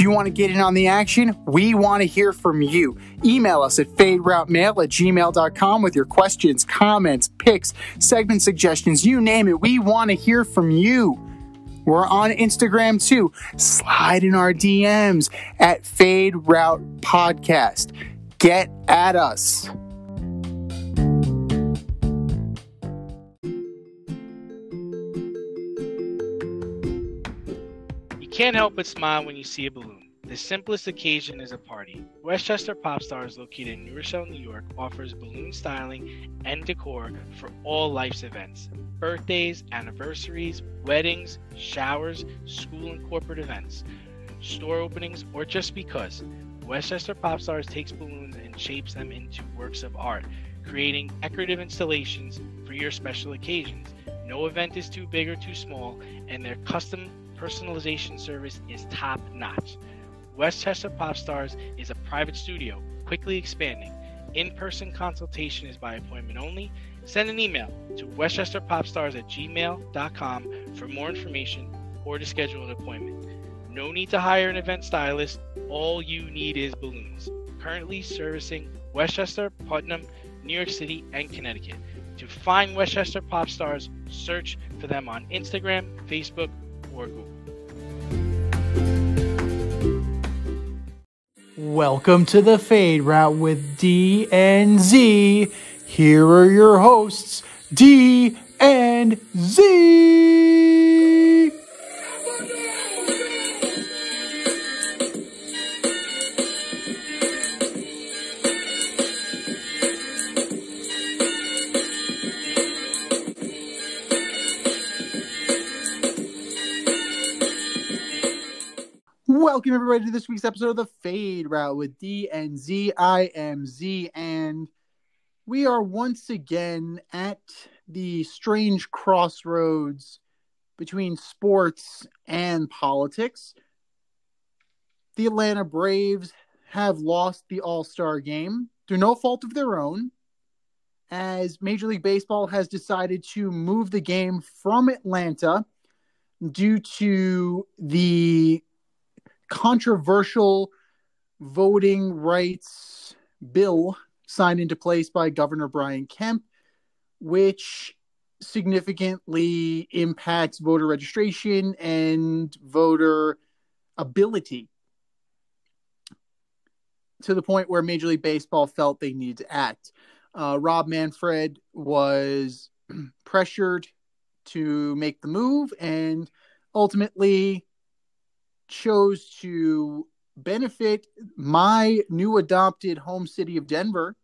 If you want to get in on the action, we want to hear from you. Email us at faderoutemail@gmail.com with your questions, comments, picks, segment suggestions, you name it. We want to hear from you. We're on Instagram too. Slide in our DMs at Fade Route Podcast. Get at us. You can't help but smile when you see a balloon. The simplest occasion is a party. Westchester Pop Stars, located in New Rochelle, New York, offers balloon styling and decor for all life's events. Birthdays, anniversaries, weddings, showers, school and corporate events, store openings, or just because. Westchester Pop Stars takes balloons and shapes them into works of art, creating decorative installations for your special occasions. No event is too big or too small, and their custom personalization service is top-notch. Westchester Pop Stars is a private studio, quickly expanding. In-person consultation is by appointment only. Send an email to westchesterpopstars@gmail.com for more information or to schedule an appointment. No need to hire an event stylist. All you need is balloons. Currently servicing Westchester, Putnam, New York City, and Connecticut. To find Westchester Pop Stars, search for them on Instagram, Facebook, or Google. Welcome to the Fade Route with D and Z. Here are your hosts, D and Z. Welcome everybody to this week's episode of the Fade Route with D and Z. I am Z, and we are once again at the strange crossroads between sports and politics. The Atlanta Braves have lost the All-Star game through no fault of their own, as Major League Baseball has decided to move the game from Atlanta due to the controversial voting rights bill signed into place by Governor Brian Kemp, which significantly impacts voter registration and voter ability, to the point where Major League Baseball felt they needed to act. Rob Manfred was pressured to make the move and ultimately chose to benefit my new adopted home city of Denver.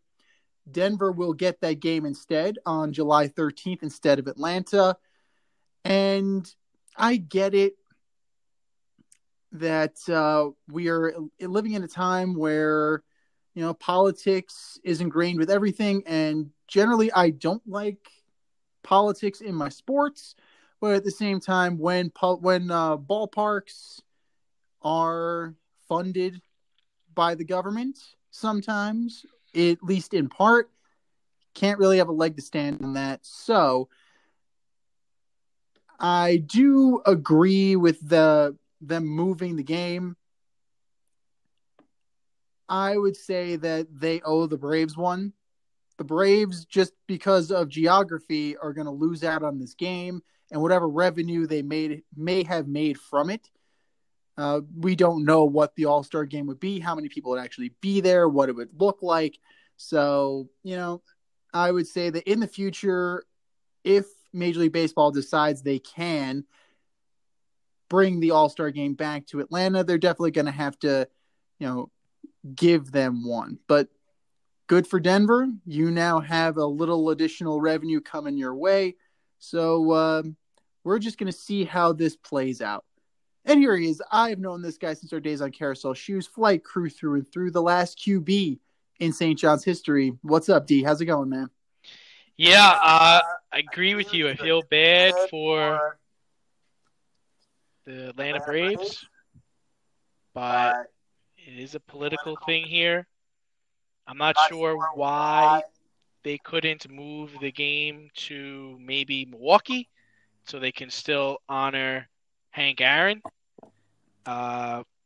Denver will get that game instead on July 13th instead of Atlanta. And I get it that we are living in a time where, you know, politics is ingrained with everything. And generally, I don't like politics in my sports. But at the same time, when ballparks are funded by the government, sometimes, at least in part, can't really have a leg to stand on that. So I do agree with them moving the game. I would say that they owe the Braves one. The Braves, just because of geography, are going to lose out on this game, and whatever revenue they may have made from it. We don't know what the All-Star game would be, how many people would actually be there, what it would look like. So, you know, I would say that in the future, if Major League Baseball decides they can bring the All-Star game back to Atlanta, they're definitely going to have to, you know, give them one. But good for Denver. You now have a little additional revenue coming your way. So we're just going to see how this plays out. And here he is. I've known this guy since our days on Carousel Shoes, flight crew through and through, the last QB in St. John's history. What's up, D? How's it going, man? Yeah, I agree with you. I feel bad for the Atlanta Braves, but it is a political thing here. I'm not sure why they couldn't move the game to maybe Milwaukee so they can still honor Hank Aaron.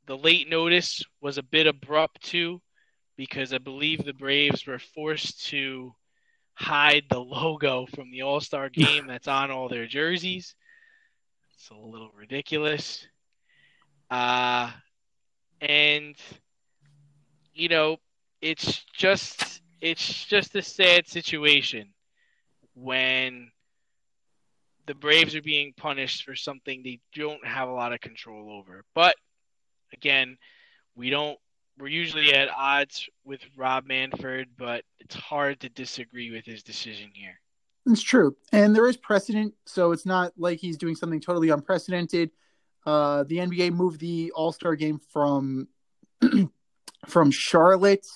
The late notice was a bit abrupt too, because I believe the Braves were forced to hide the logo from the All-Star game that's on all their jerseys. It's a little ridiculous. And you know, it's just a sad situation when the Braves are being punished for something they don't have a lot of control over. But again, we're usually at odds with Rob Manfred, but it's hard to disagree with his decision here. It's true. And there is precedent, so it's not like he's doing something totally unprecedented. The NBA moved the All-Star game from Charlotte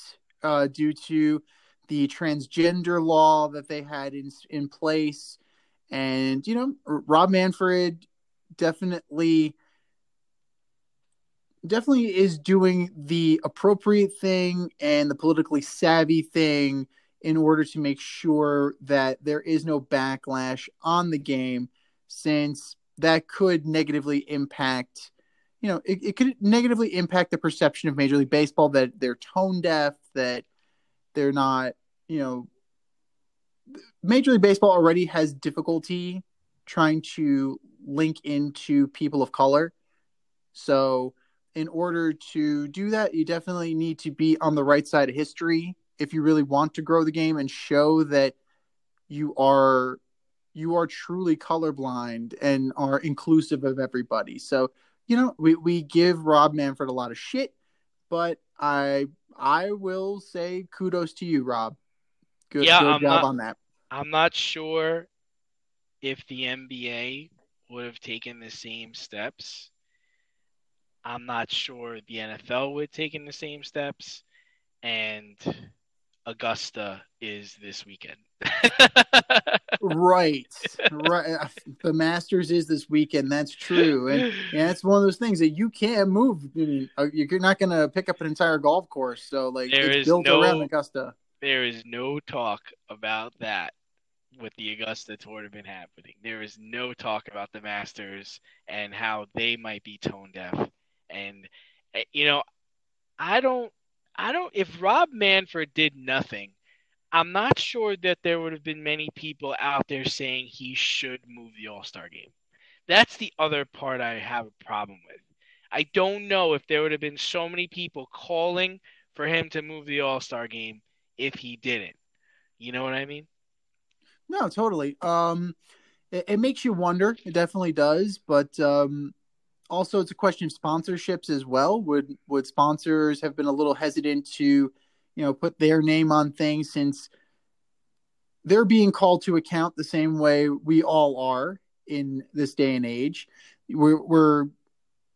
due to the transgender law that they had in place. And, Rob Manfred definitely is doing the appropriate thing and the politically savvy thing in order to make sure that there is no backlash on the game, since that could negatively impact, it could negatively impact the perception of Major League Baseball, that they're tone deaf, that they're not, Major League Baseball already has difficulty trying to link into people of color. So in order to do that, you definitely need to be on the right side of history if you really want to grow the game and show that you are truly colorblind and are inclusive of everybody. So, we give Rob Manfred a lot of shit, but I will say kudos to you, Rob. Good job on that. I'm not sure if the NBA would have taken the same steps. I'm not sure the NFL would have taken the same steps. And Augusta is this weekend. Right. The Masters is this weekend. That's true. And it's one of those things that you can't move. You're not going to pick up an entire golf course. So, it's built around Augusta. There is no talk about that with the Augusta tournament happening. There is no talk about the Masters and how they might be tone deaf. And, I don't, if Rob Manfred did nothing, I'm not sure that there would have been many people out there saying he should move the All-Star game. That's the other part I have a problem with. I don't know if there would have been so many people calling for him to move the All-Star game if he didn't. You know what I mean? No, totally. It makes you wonder. It definitely does. But also, it's a question of sponsorships as well. Would sponsors have been a little hesitant to, put their name on things, since they're being called to account the same way we all are in this day and age? We're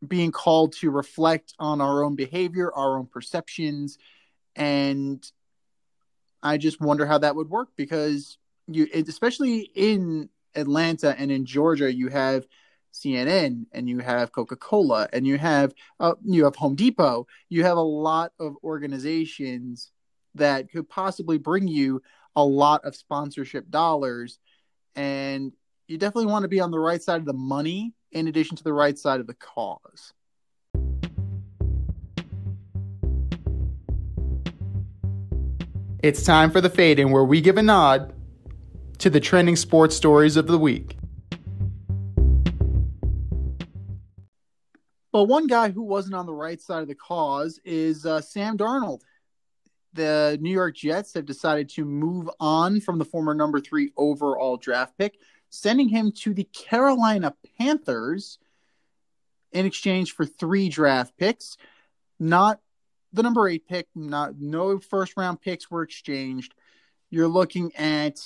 being called to reflect on our own behavior, our own perceptions, and I just wonder how that would work, because especially in Atlanta and in Georgia, you have CNN and you have Coca-Cola and you have Home Depot. You have a lot of organizations that could possibly bring you a lot of sponsorship dollars, and you definitely want to be on the right side of the money in addition to the right side of the cause. It's time for the fade-in, where we give a nod to the trending sports stories of the week. But one guy who wasn't on the right side of the cause is Sam Darnold. The New York Jets have decided to move on from the former number 3 overall draft pick, sending him to the Carolina Panthers in exchange for 3 draft picks. Not the number 8 pick, no first round picks were exchanged. You're looking at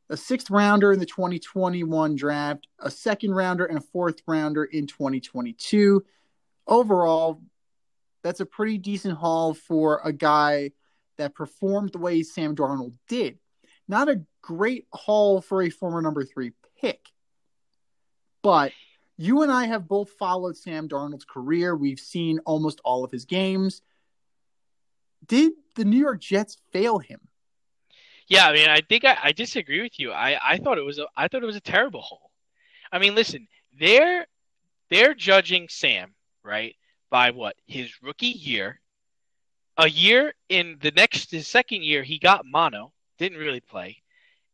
a 6th rounder in the 2021 draft, a 2nd rounder, and a 4th rounder in 2022. Overall, that's a pretty decent haul for a guy that performed the way Sam Darnold did. Not a great haul for a former number 3 pick. But you and I have both followed Sam Darnold's career. We've seen almost all of his games. Did the New York Jets fail him? Yeah, I mean, I think I disagree with you. I thought it was a terrible haul. I mean, listen, they're judging Sam, right? By what? His rookie year. A year in his second year, he got mono, didn't really play.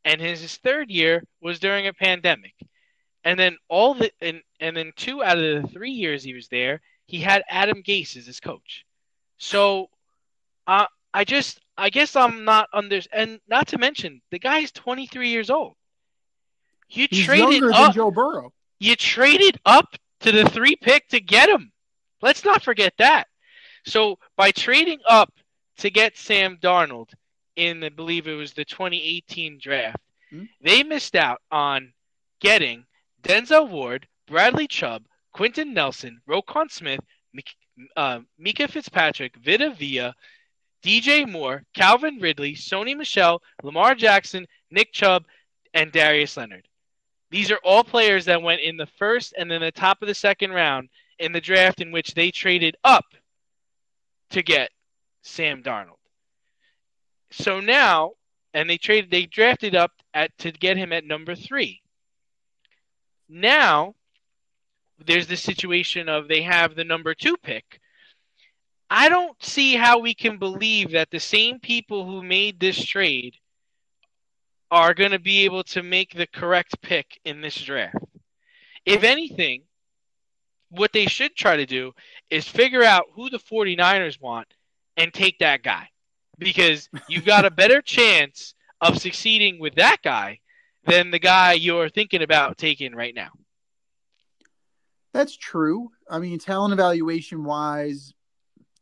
And his third year was during a pandemic. And then and then 2 out of the 3 years he was there, he had Adam Gase as his coach. So I guess I'm not and not to mention the guy's 23 years old. He's younger than Joe Burrow. You traded up to the 3 pick to get him. Let's not forget that. So by trading up to get Sam Darnold in, I believe it was the 2018 draft, they missed out on getting Denzel Ward, Bradley Chubb, Quentin Nelson, Roquan Smith, Mika Fitzpatrick, Vita Vea, DJ Moore, Calvin Ridley, Sony Michel, Lamar Jackson, Nick Chubb, and Darius Leonard. These are all players that went in the first and then the top of the second round in the draft in which they traded up to get Sam Darnold. So now, and they drafted up to get him at number 3. Now, there's the situation of they have the number 2 pick. I don't see how we can believe that the same people who made this trade are going to be able to make the correct pick in this draft. If anything, what they should try to do is figure out who the 49ers want and take that guy. Because you've got a better chance of succeeding with that guy than the guy you're thinking about taking right now. That's true. I mean, talent evaluation-wise,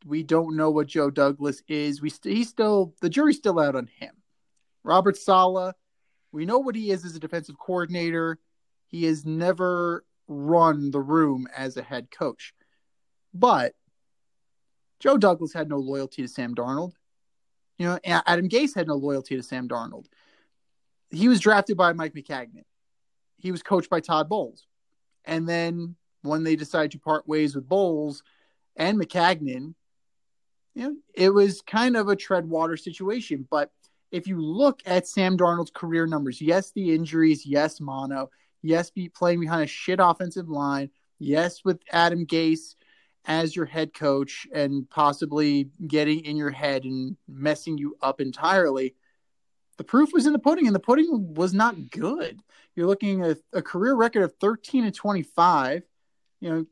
we don't know what Joe Douglas is. The jury's still out on him. Robert Saleh, we know what he is as a defensive coordinator. He has never run the room as a head coach. But Joe Douglas had no loyalty to Sam Darnold. You know, Adam Gase had no loyalty to Sam Darnold. He was drafted by Mike Maccagnan. He was coached by Todd Bowles. And then when they decided to part ways with Bowles and Maccagnan, you know, it was kind of a tread water situation. But if you look at Sam Darnold's career numbers, yes, the injuries, yes, mono, yes, playing behind a shit offensive line, yes, with Adam Gase as your head coach and possibly getting in your head and messing you up entirely, the proof was in the pudding, and the pudding was not good. You're looking at a career record of 13-25. You know,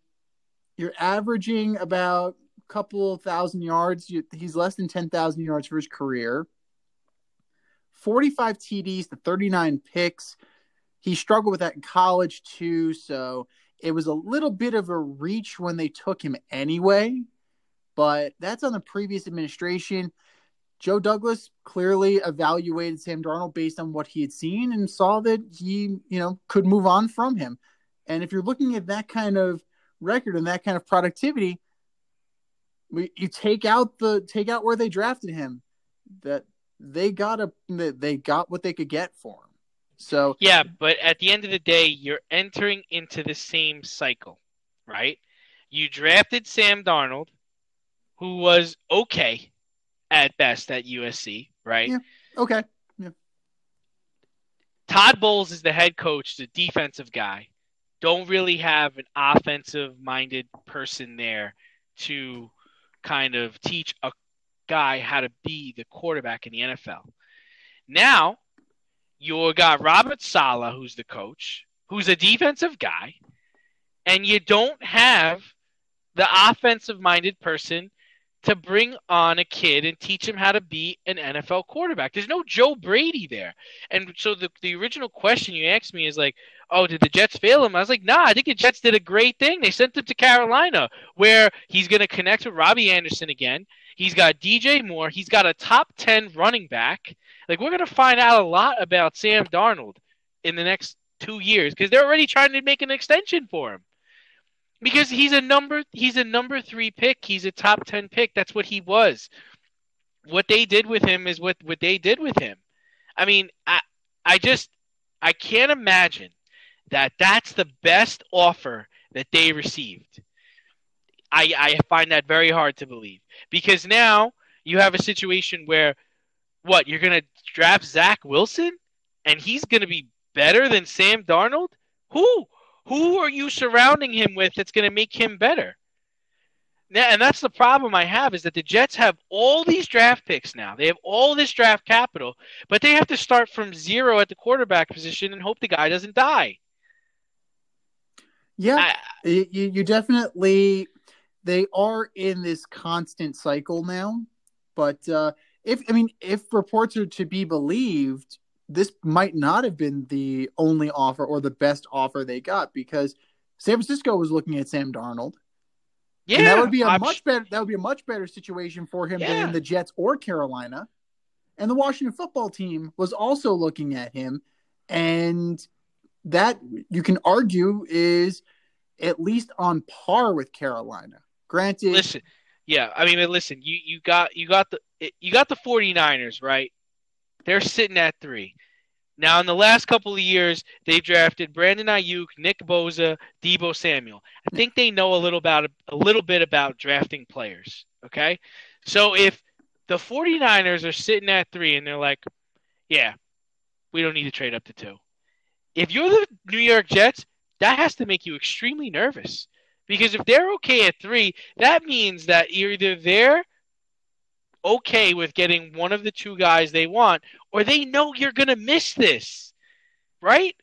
you're averaging about a couple thousand yards. He's less than 10,000 yards for his career. 45 TDs to 39 picks. He struggled with that in college too, so it was a little bit of a reach when they took him anyway, but that's on the previous administration. Joe Douglas clearly evaluated Sam Darnold based on what he had seen and saw that he, could move on from him. And if you're looking at that kind of record and that kind of productivity, you take out where they drafted him, that they got what they could get for him. So yeah, but at the end of the day, you're entering into the same cycle, right? You drafted Sam Darnold, who was okay at best at USC, right? Yeah. Okay. Yeah. Todd Bowles is the head coach, the defensive guy. Don't really have an offensive-minded person there to kind of teach a guy how to be the quarterback in the NFL. Now, you got Robert Saleh, who's the coach, who's a defensive guy, and you don't have the offensive-minded person to bring on a kid and teach him how to be an NFL quarterback. There's no Joe Brady there. And so the original question you asked me is like, oh, did the Jets fail him? I was like, nah, I think the Jets did a great thing. They sent him to Carolina, where he's going to connect with Robbie Anderson again. He's got DJ Moore. He's got a top 10 running back. Like, we're going to find out a lot about Sam Darnold in the next 2 years because they're already trying to make an extension for him. Because he's a number 3 pick. He's a top 10 pick. That's what he was. What they did with him is what they did with him. I mean, I can't imagine that that's the best offer that they received. I find that very hard to believe. Because now you have a situation where, you're going to draft Zach Wilson and he's going to be better than Sam Darnold? Who are you surrounding him with that's going to make him better? Yeah, and that's the problem I have is that the Jets have all these draft picks now. They have all this draft capital, but they have to start from zero at the quarterback position and hope the guy doesn't die. Yeah, I, you definitely they are in this constant cycle now. But if reports are to be believed, this might not have been the only offer or the best offer they got because San Francisco was looking at Sam Darnold. yeah, And that would be a much better situation for him yeah. than the Jets or Carolina. And the Washington football team was also looking at him, and that you can argue is at least on par with Carolina. Granted, Listen, yeah, I mean, listen, you got the 49ers, right? They're sitting at 3. Now, in the last couple of years, they've drafted Brandon Ayuk, Nick Bosa, Deebo Samuel. I think they know a little bit about drafting players, okay? So if the 49ers are sitting at 3 and they're like, yeah, we don't need to trade up to 2. If you're the New York Jets, that has to make you extremely nervous. Because if they're okay at 3, that means that either they're okay with getting one of the 2 guys they want, or they know you're going to miss this, right?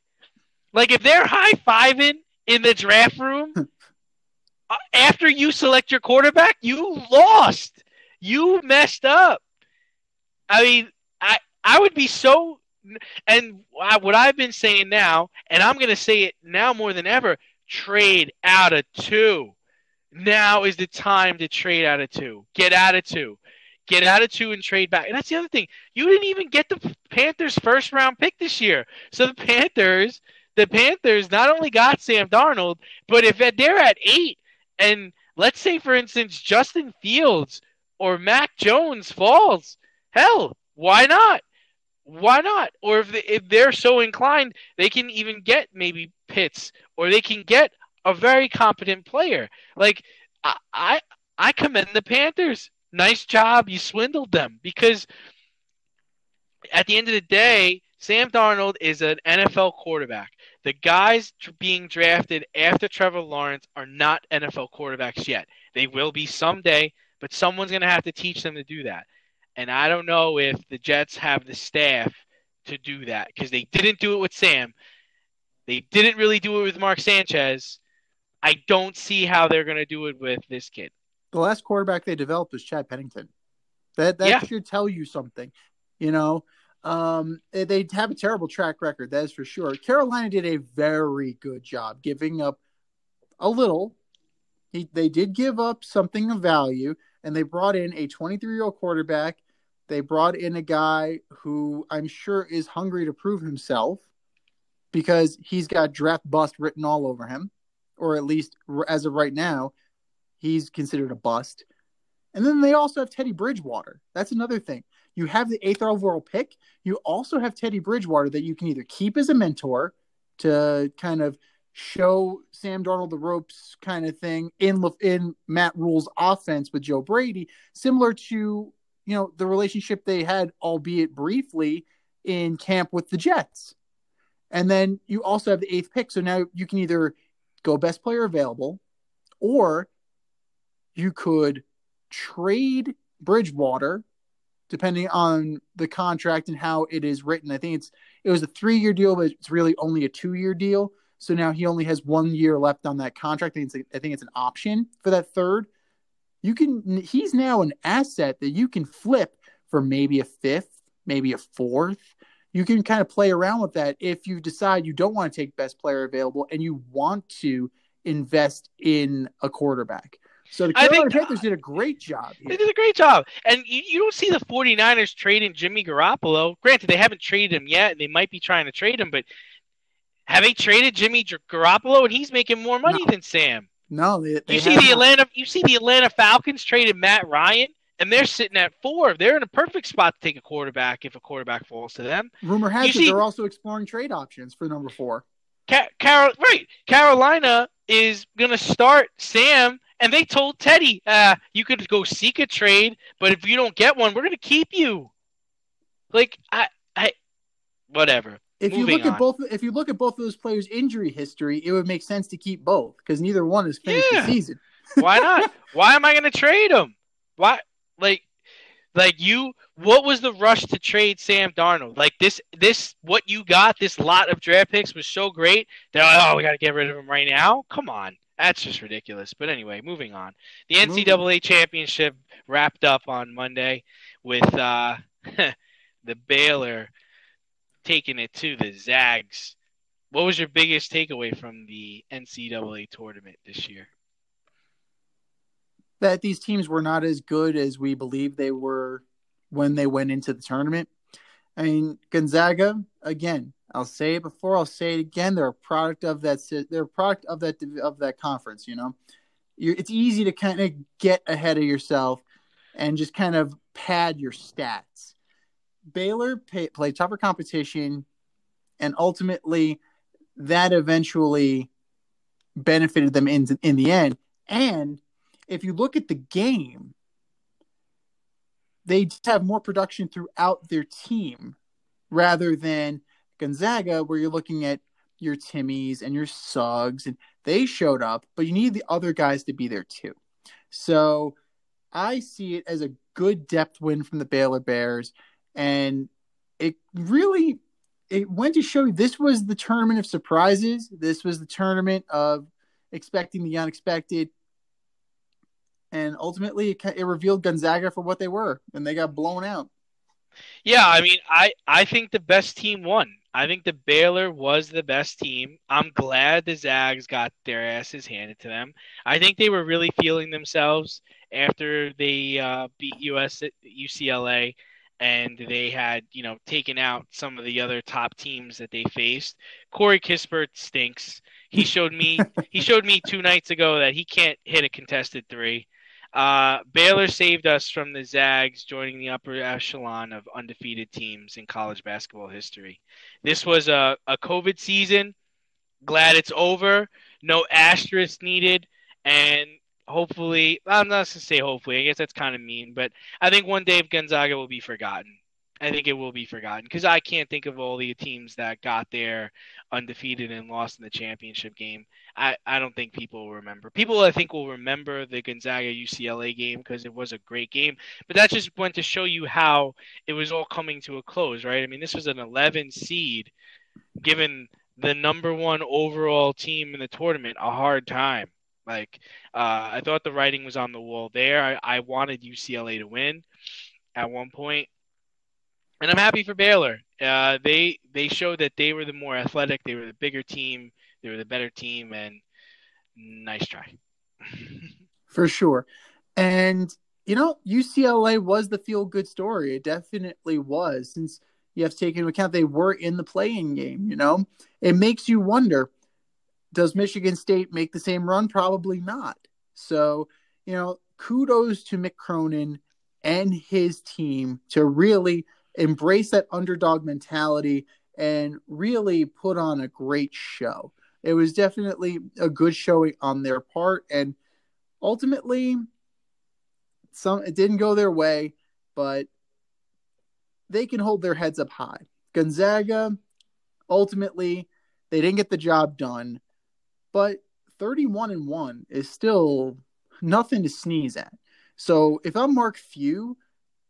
Like if they're high-fiving in the draft room after you select your quarterback, you lost. You messed up. I mean, I would be so – and what I've been saying now, and I'm going to say it now more than ever, trade out of 2. Now is the time to trade out of 2. Get out of 2. Get out of 2 and trade back. And that's the other thing. You didn't even get the Panthers' first-round pick this year. So the Panthers not only got Sam Darnold, but if they're at 8, and let's say, for instance, Justin Fields or Mac Jones falls, hell, why not? Why not? Or if they're so inclined, they can even get maybe Pitts, or they can get a very competent player. Like, I commend the Panthers. Nice job. You swindled them because at the end of the day, Sam Darnold is an NFL quarterback. The guys being drafted after Trevor Lawrence are not NFL quarterbacks yet. They will be someday, but someone's going to have to teach them to do that. And I don't know if the Jets have the staff to do that because they didn't do it with Sam. They didn't really do it with Mark Sanchez. I don't see how they're going to do it with this kid. The last quarterback they developed was Chad Pennington. That should tell you something. They have a terrible track record, that is for sure. Carolina did a very good job giving up a little. They did give up something of value, and they brought in a 23-year-old quarterback. They brought in a guy who I'm sure is hungry to prove himself because he's got draft bust written all over him, or at least as of right now, he's considered a bust. And then they also have Teddy Bridgewater. That's another thing. You have the 8th overall pick. You also have Teddy Bridgewater that you can either keep as a mentor to kind of show Sam Darnold the ropes kind of thing in Matt Rule's offense with Joe Brady, similar to, the relationship they had, albeit briefly, in camp with the Jets. And then you also have the 8th pick. So now you can either go best player available, or you could trade Bridgewater depending on the contract and how it is written. I think it was a 3-year deal, but it's really only a 2-year deal. So now he only has 1 year left on that contract. I think it's an option for that 3rd. He's now an asset that you can flip for maybe a 5th, maybe a 4th. You can kind of play around with that if you decide you don't want to take best player available and you want to invest in a quarterback. So the Carolina Panthers did a great job here. They did a great job. And you don't see the 49ers trading Jimmy Garoppolo. Granted, they haven't traded him yet, and they might be trying to trade him, but have they traded Jimmy Garoppolo, and he's making more money than Sam? No, you see the Atlanta Falcons traded Matt Ryan, and they're sitting at 4. They're in a perfect spot to take a quarterback if a quarterback falls to them. Rumor has it they're also exploring trade options for number 4. Carolina is going to start Sam, and they told Teddy, you could go seek a trade, but if you don't get one, we're going to keep you. Like, whatever. If you look at both of those players' injury history, it would make sense to keep both because neither one has finished the season. Why not? Why am I going to trade him? Why? Like, what was the rush to trade Sam Darnold? Like what you got, this lot of draft picks was so great. They're like, oh, we got to get rid of him right now. Come on. That's just ridiculous. But anyway, moving on. The Moving. NCAA championship wrapped up on Monday with the Baylor taking it to the Zags. What was your biggest takeaway from the NCAA tournament this year? That these teams were not as good as we believe they were when they went into the tournament. I mean, Gonzaga, again, I'll say it before, I'll say it again. They're a product of that. They're a product of that conference. It's easy to kind of get ahead of yourself and just kind of pad your stats. Baylor played tougher competition, and ultimately, that eventually benefited them in the end. And if you look at the game, they just have more production throughout their team rather than Gonzaga, where you're looking at your Timmies and your Suggs, and they showed up, but you need the other guys to be there too. So I see it as a good depth win from the Baylor Bears, and it went to show you this was the tournament of surprises. This was the tournament of expecting the unexpected. And ultimately, it revealed Gonzaga for what they were, and they got blown out. Yeah, I mean, I think the best team won. I think the Baylor was the best team. I'm glad the Zags got their asses handed to them. I think they were really feeling themselves after they beat UCLA, and they had taken out some of the other top teams that they faced. Corey Kispert stinks. He showed me 2 nights ago that he can't hit a contested three. Baylor saved us from the Zags joining the upper echelon of undefeated teams in college basketball history. This was a COVID season. Glad it's over. No asterisk needed. And hopefully, I'm not going to say hopefully, I guess that's kind of mean, but I think one day Gonzaga will be forgotten. I think it will be forgotten because I can't think of all the teams that got there undefeated and lost in the championship game. I don't think people will remember. People, I think, will remember the Gonzaga UCLA game because it was a great game. But that just went to show you how it was all coming to a close, right? I mean, this was an 11 seed given the number one overall team in the tournament a hard time. I thought the writing was on the wall there. I wanted UCLA to win at one point. And I'm happy for Baylor. They showed that they were the more athletic, they were the bigger team, they were the better team, and nice try. For sure. And, UCLA was the feel-good story. It definitely was, since you have to take into account they were in the play-in game, It makes you wonder, does Michigan State make the same run? Probably not. So, kudos to Mick Cronin and his team to really embrace that underdog mentality and really put on a great show. It was definitely a good showing on their part, and ultimately, it didn't go their way, but they can hold their heads up high. Gonzaga, ultimately, they didn't get the job done, but 31-1 is still nothing to sneeze at. So if I'm Mark Few,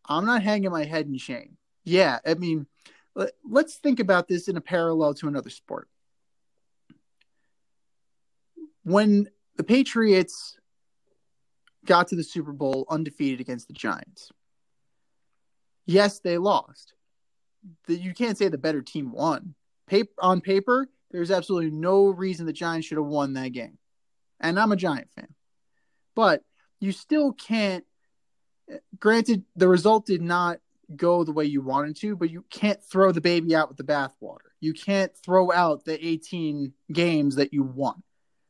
I'm not hanging my head in shame. Yeah, I mean, let's think about this in a parallel to another sport. When the Patriots got to the Super Bowl undefeated against the Giants, yes, they lost. You can't say the better team won. On paper, there's absolutely no reason the Giants should have won that game. And I'm a Giant fan. But you still can't, granted, the result did not go the way you wanted to, but you can't throw the baby out with the bathwater. You can't throw out the 18 games that you won.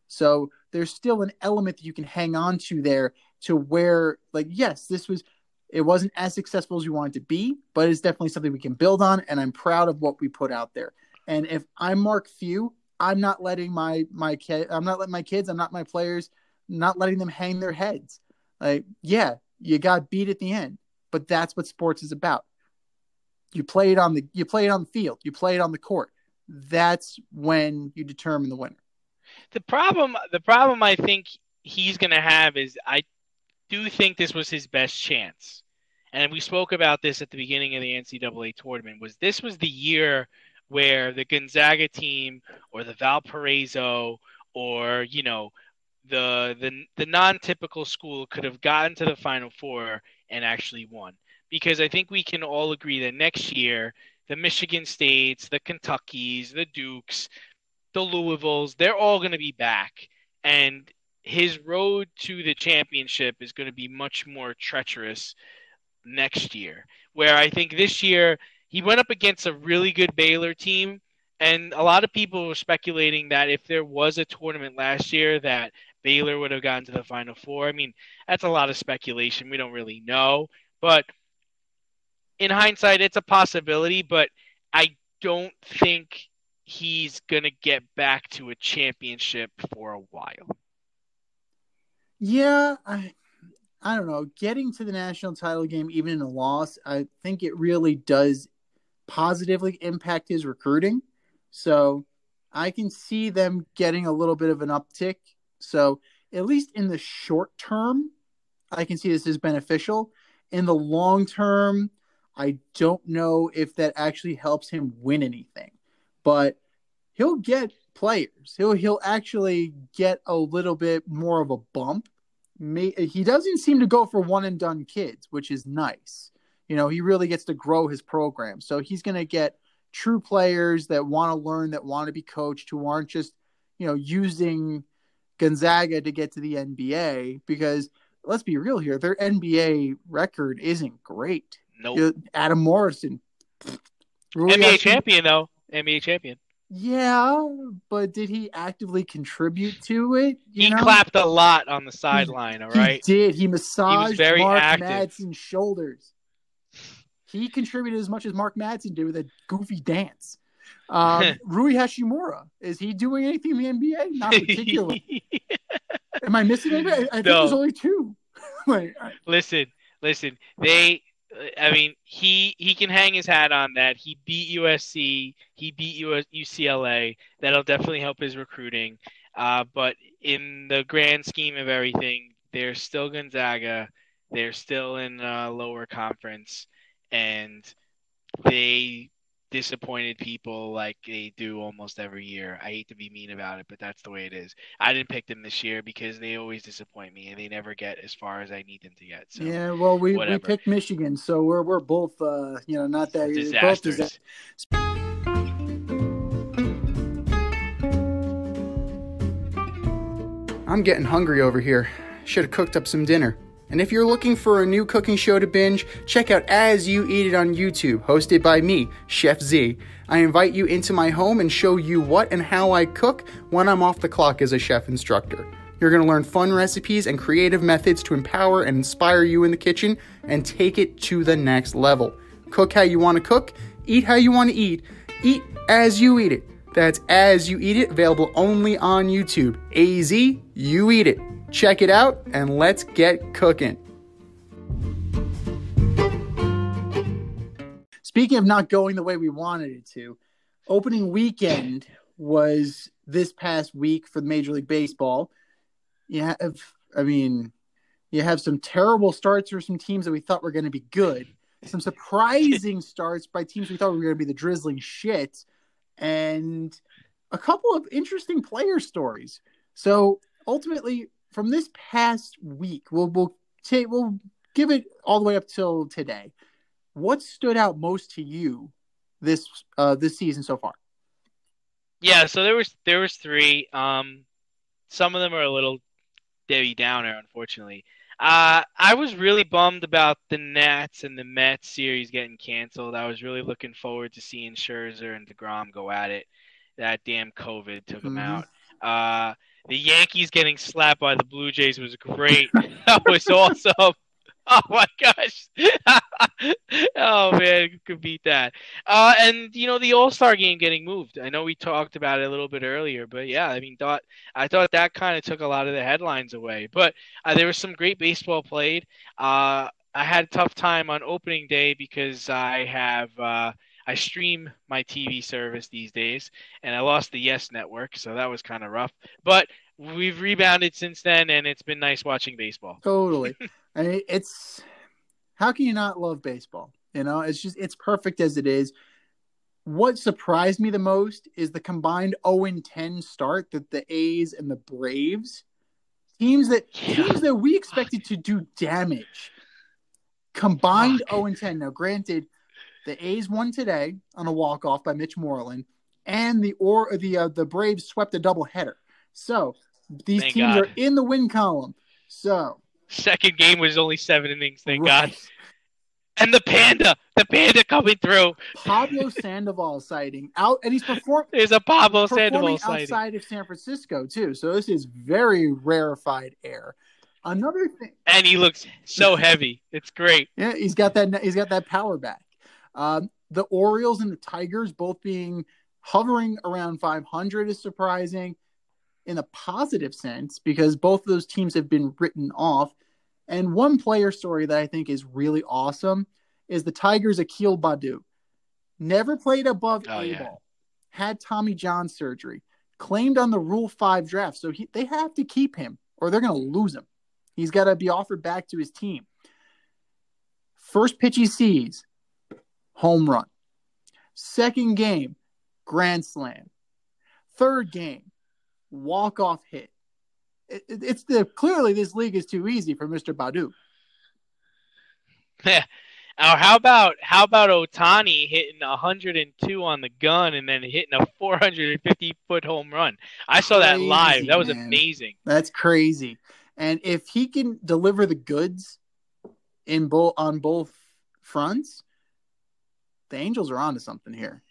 So there's still an element that you can hang on to there to where, yes, it wasn't as successful as you wanted to be, but it's definitely something we can build on, and I'm proud of what we put out there. And if I'm Mark Few, I'm not letting my kids, I'm not my players, not letting them hang their heads. Yeah, you got beat at the end, but that's what sports is about. You play it on the field, you play it on the court. That's when you determine the winner. The problem I think he's going to have is I do think this was his best chance. And we spoke about this at the beginning of the NCAA tournament. This was the year where the Gonzaga team or the Valparaiso or the non-typical school could have gotten to the Final Four and actually won. Because I think we can all agree that next year the Michigan States, the Kentuckys, the Dukes, the Louisvilles, they're all going to be back. And his road to the championship is going to be much more treacherous next year. Where I think this year he went up against a really good Baylor team. And a lot of people were speculating that if there was a tournament last year that Baylor would have gotten to the Final Four. I mean, that's a lot of speculation. We don't really know. But in hindsight, it's a possibility. But I don't think he's going to get back to a championship for a while. Yeah, I don't know. Getting to the national title game, even in a loss, I think it really does positively impact his recruiting. So I can see them getting a little bit of an uptick. So at least in the short term, I can see this as beneficial. In the long term, I don't know if that actually helps him win anything. But he'll get players. He'll actually get a little bit more of a bump. He doesn't seem to go for one and done kids, which is nice. He really gets to grow his program. So he's going to get true players that want to learn, that want to be coached, who aren't just, using Gonzaga to get to the NBA, because let's be real here. Their NBA record isn't great. Nope. Adam Morrison. NBA champion, though. NBA champion. Yeah, but did he actively contribute to it? He clapped a lot on the sideline, all right? He did. He massaged Mark active. Madsen's shoulders. He contributed as much as Mark Madsen did with a goofy dance. Rui Hashimura, is he doing anything in the NBA? Not particularly. Am I missing anything? I think there's only two. Listen. He can hang his hat on that. He beat USC. He beat UCLA. That'll definitely help his recruiting. But in the grand scheme of everything, they're still Gonzaga. They're still in a lower conference. And they disappointed people like they do almost every year. I hate to be mean about it, but that's the way it is. I didn't pick them this year because they always disappoint me and they never get as far as I need them to get. So, yeah, well, we picked Michigan, so we're both not that disasters. Both I'm getting hungry over here. Should have cooked up some dinner. And if you're looking for a new cooking show to binge, check out As You Eat It on YouTube, hosted by me, Chef Z. I invite you into my home and show you what and how I cook when I'm off the clock as a chef instructor. You're going to learn fun recipes and creative methods to empower and inspire you in the kitchen and take it to the next level. Cook how you want to cook, eat how you want to eat as you eat it. That's As You Eat It, available only on YouTube. AZ, you eat it. Check it out, and let's get cooking. Speaking of not going the way we wanted it to, opening weekend was this past week for the Major League Baseball. You have some terrible starts for some teams that we thought were going to be good. Some surprising starts by teams we thought were going to be the drizzling shit. And a couple of interesting player stories. So ultimately, from this past week, we'll give it all the way up till today. What stood out most to you this season so far? Yeah, so there was three. Some of them are a little Debbie Downer, unfortunately. I was really bummed about the Nats and the Mets series getting canceled. I was really looking forward to seeing Scherzer and DeGrom go at it. That damn COVID took them out. The Yankees getting slapped by the Blue Jays was great. That was awesome. Oh my gosh. Oh man, who could beat that? And the All-Star game getting moved. I know we talked about it a little bit earlier, but yeah, I thought that kind of took a lot of the headlines away. But there was some great baseball played. I had a tough time on opening day because I stream my TV service these days, and I lost the Yes Network, so that was kind of rough. But we've rebounded since then, and it's been nice watching baseball. Totally. I mean, it's how can you not love baseball? It's perfect as it is. What surprised me the most is the combined 0-10 start that the A's and the Braves, teams that we expected to do damage, combined 0-10. Now, granted, the A's won today on a walk-off by Mitch Moreland, and the Braves swept a doubleheader. So these teams are in the win column. So second game was only 7 innings. Thank God. And the panda coming through. Pablo Sandoval sighting out, and he's performing. There's a Pablo Sandoval sighting outside of San Francisco too. So this is very rarefied air. Another thing, and he looks so heavy. It's great. Yeah, he's got that power back. The Orioles and the Tigers both hovering around 500 is surprising in a positive sense because both of those teams have been written off. And one player story that I think is really awesome is the Tigers' Akil Baddoo. Never played above A-ball. Had Tommy John surgery. Claimed on the Rule 5 draft. So they have to keep him or they're going to lose him. He's got to be offered back to his team. First pitch he sees, home run. Second game, grand slam. Third game, walk-off hit. It's clearly this league is too easy for Mr. Baddoo. Yeah. How about Ohtani hitting 102 on the gun and then hitting a 450-foot home run? I saw that live. That was amazing. That's crazy. And if he can deliver the goods on both fronts, the Angels are onto something here.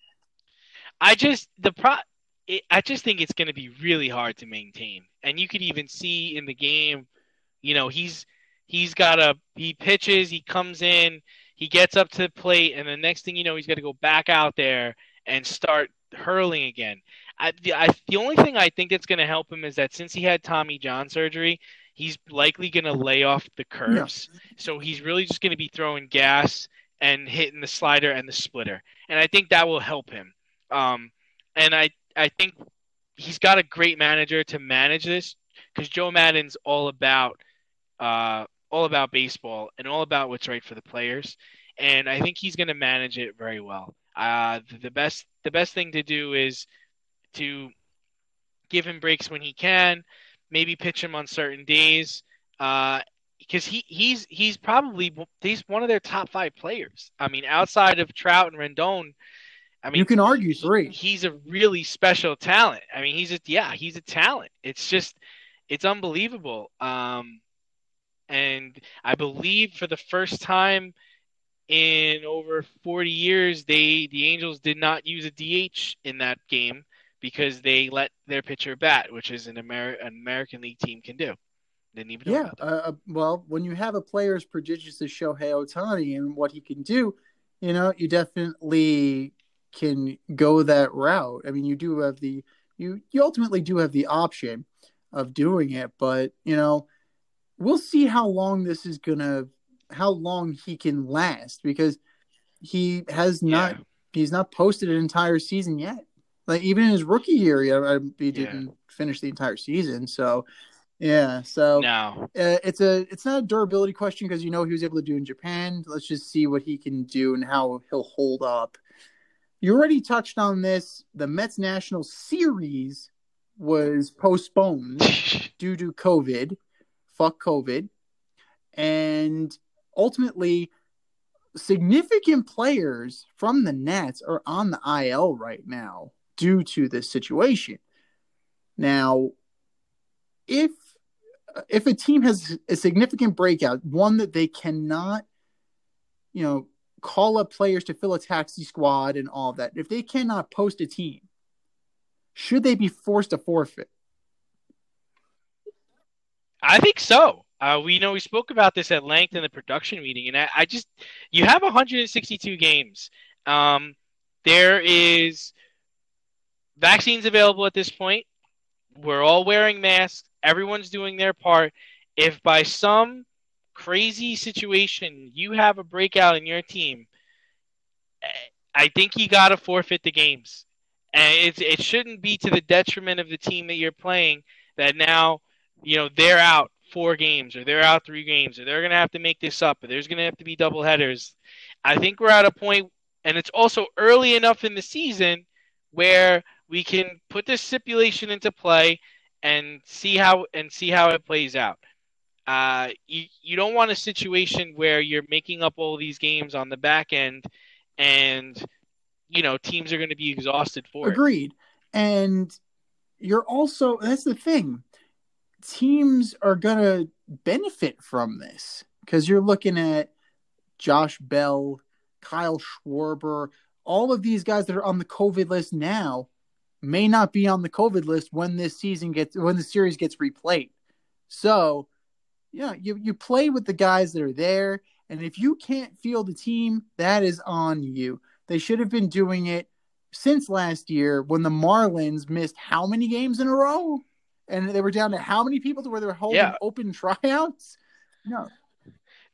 I just think it's going to be really hard to maintain. And you could even see in the game, he pitches, he comes in, he gets up to the plate, and the next thing you know, he's got to go back out there and start hurling again. The only thing I think that's going to help him is that since he had Tommy John surgery, he's likely going to lay off the curves. Yeah. So he's really just going to be throwing gas and hitting the slider and the splitter. And I think that will help him. And I think he's got a great manager to manage this because Joe Maddon's all about baseball and all about what's right for the players. And I think he's going to manage it very well. The best thing to do is to give him breaks when he can, maybe pitch him on certain days, because he's one of their top 5 players. I mean, outside of Trout and Rendon, I mean, you can argue 3. He's a really special talent. I mean, he's a talent. It's unbelievable. And I believe for the first time in over 40 years, the Angels did not use a DH in that game because they let their pitcher bat, which is an American League team can do. Didn't even know about that. Well, when you have a player as prodigious as Shohei Ohtani and what he can do, you definitely can go that route. I mean, you do have you ultimately do have the option of doing it, but we'll see how long he can last because he's not posted an entire season yet. Like even in his rookie year, he didn't finish the entire season. So no. It's not a durability question because he was able to do in Japan. Let's just see what he can do and how he'll hold up. You already touched on this. The Mets National Series was postponed due to COVID. Fuck COVID. And ultimately, significant players from the Nats are on the IL right now due to this situation. Now, if a team has a significant breakout, one that they cannot, call up players to fill a taxi squad and all of that, if they cannot post a team, should they be forced to forfeit? I think so. We spoke about this at length in the production meeting, and you have 162 games. There is vaccines available at this point. We're all wearing masks. Everyone's doing their part. If by some crazy situation you have a breakout in your team, I think you got to forfeit the games. And it shouldn't be to the detriment of the team that you're playing that now, they're out 4 games or they're out 3 games or they're going to have to make this up or there's going to have to be double headers. I think we're at a point, and it's also early enough in the season where we can put this stipulation into play and see how it plays out. You don't want a situation where you're making up all these games on the back end, and teams are going to be exhausted for Agreed. And that's the thing. Teams are going to benefit from this because you're looking at Josh Bell, Kyle Schwarber, all of these guys that are on the COVID list now may not be on the COVID list when the series gets replayed. So, you play with the guys that are there, and if you can't field a team, that is on you. They should have been doing it since last year when the Marlins missed how many games in a row? And they were down to how many people to where they were holding open tryouts? No.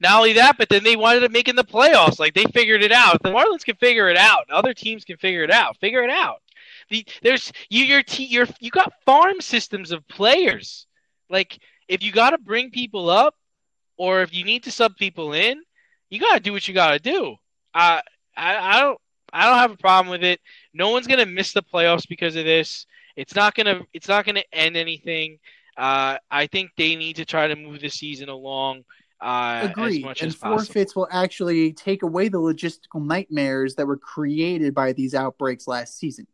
Not only that, but then they wanted to make in the playoffs. Like, they figured it out. If the Marlins can figure it out, other teams can figure it out. Figure it out. You got farm systems of players. Like, if you got to bring people up, or if you need to sub people in, you got to do what you got to do. I don't have a problem with it. No one's gonna miss the playoffs because of this. It's not gonna end anything. I think they need to try to move the season along. Agreed. As much and as possible. Forfeits will actually take away the logistical nightmares that were created by these outbreaks last season.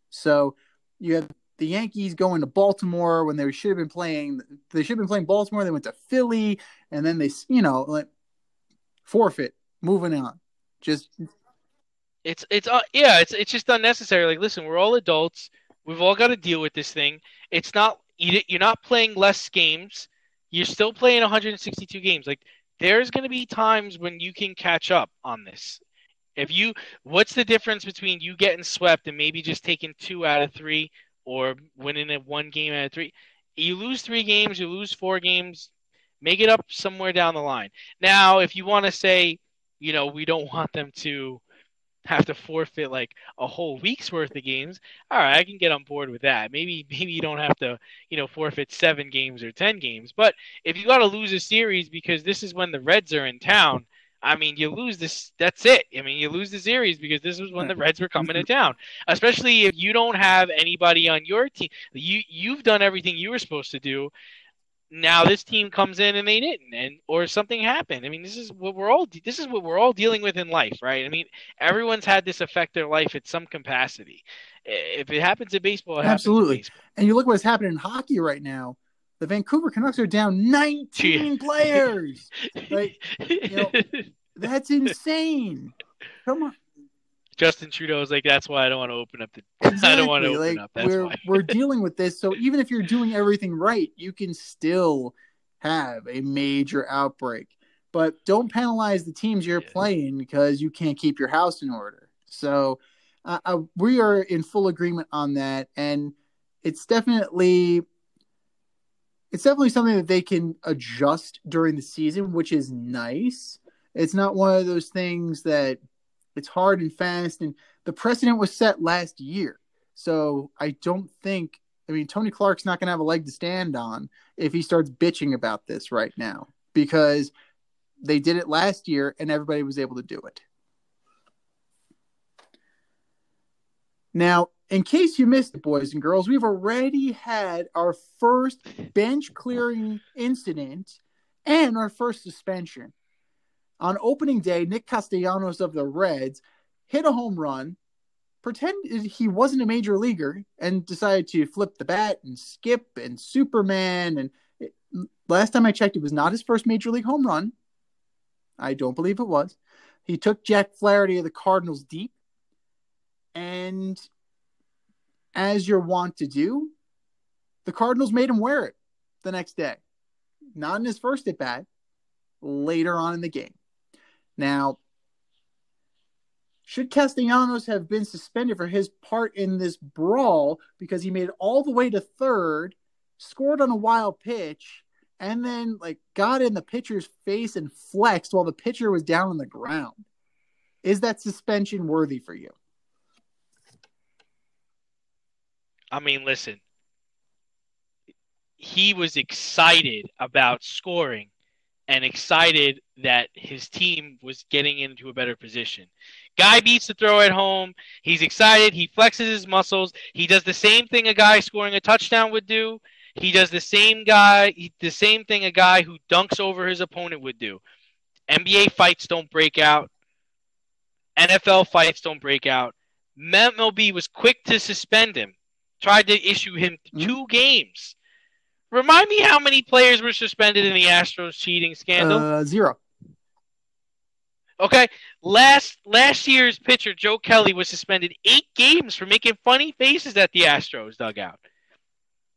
So you have the Yankees going to Baltimore when they should have been playing. They should have been playing Baltimore. They went to Philly, and then they, forfeit. Moving on. It's just unnecessary. Like, listen, we're all adults. We've all got to deal with this thing. It's not you're not playing less games. You're still playing 162 games. Like, there's going to be times when you can catch up on this. What's the difference between you getting swept and maybe just taking 2 out of 3 or winning it 1 game out of 3? You lose 3 games, you lose 4 games, make it up somewhere down the line. Now, if you want to say, we don't want them to have to forfeit like a whole week's worth of games, all right, I can get on board with that. Maybe you don't have to, forfeit 7 games or 10 games. But if you got to lose a series because this is when the Reds are in town, I mean, you lose this. That's it. I mean, you lose the series because this was when the Reds were coming to town. Especially if you don't have anybody on your team. You've done everything you were supposed to do. Now this team comes in and they didn't, or something happened. I mean, this is what we're all dealing with in life, right? I mean, everyone's had this affect their life at some capacity. If it happens in baseball, it absolutely. happens in baseball. And you look what's happening in hockey right now. The Vancouver Canucks are down 19 players. Like, that's insane. Come on. Justin Trudeau is like, that's why I don't want to open up Exactly. I don't want to open up. That's why. We're dealing with this. So even if you're doing everything right, you can still have a major outbreak. But don't penalize the teams you're playing because you can't keep your house in order. So we are in full agreement on that, and it's definitely something that they can adjust during the season, which is nice. It's not one of those things that it's hard and fast, and the precedent was set last year. So I don't think, Tony Clark's not going to have a leg to stand on if he starts bitching about this right now, because they did it last year and everybody was able to do it. Now, in case you missed it, boys and girls, we've already had our first bench clearing incident and our first suspension. On opening day, Nick Castellanos of the Reds hit a home run, pretended he wasn't a major leaguer, and decided to flip the bat and skip and Superman. And last time I checked, it was not his first major league home run. I don't believe it was. He took Jack Flaherty of the Cardinals deep. And as you're wont to do, the Cardinals made him wear it the next day. Not in his first at bat, later on in the game. Now, should Castellanos have been suspended for his part in this brawl because he made it all the way to third, scored on a wild pitch, and then got in the pitcher's face and flexed while the pitcher was down on the ground? Is that suspension worthy for you? I mean, listen. he was excited about scoring and excited that his team was getting into a better position. Guy beats the throw at home. He's excited. He flexes his muscles. He does the same thing a guy scoring a touchdown would do. He does the same thing a guy who dunks over his opponent would do. NBA fights don't break out. NFL fights don't break out. MLB was quick to suspend him. Tried to issue him 2 games. Remind me how many players were suspended in the Astros cheating scandal? 0. Okay. Last year's pitcher, Joe Kelly, was suspended 8 games for making funny faces at the Astros dugout.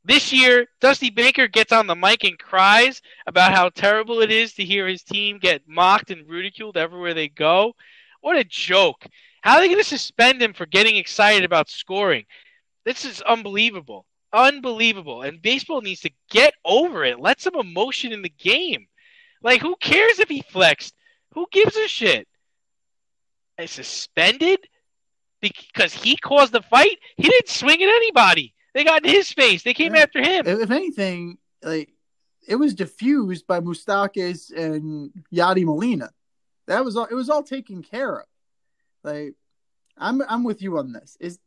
This year, Dusty Baker gets on the mic and cries about how terrible it is to hear his team get mocked and ridiculed everywhere they go. What a joke. How are they going to suspend him for getting excited about scoring? This is unbelievable. Unbelievable. And baseball needs to get over it. Let some emotion in the game. Like, who cares if he flexed? Who gives a shit? Suspended? Because he caused the fight? He didn't swing at anybody. They got in his face. They came after him. If anything, like, it was diffused by Moustakas and Yadi Molina. That was all. It was all taken care of. Like, I'm with you on this. It's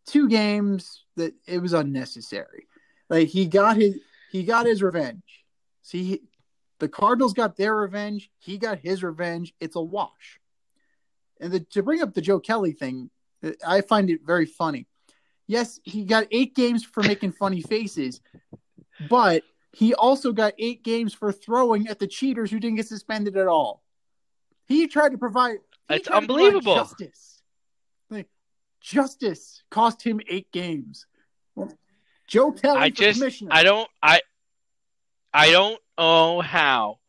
2 games that it was unnecessary. Like, he got his revenge. See, the Cardinals got their revenge. He got his revenge. It's a wash. And to bring up the Joe Kelly thing, I find it very funny. Yes, he got 8 games for making funny faces, but he also got 8 games for throwing at the cheaters who didn't get suspended at all. He tried to provide. It's unbelievable. Justice. Like, justice cost him 8 games. Joe Kelly, commissioner. I don't know how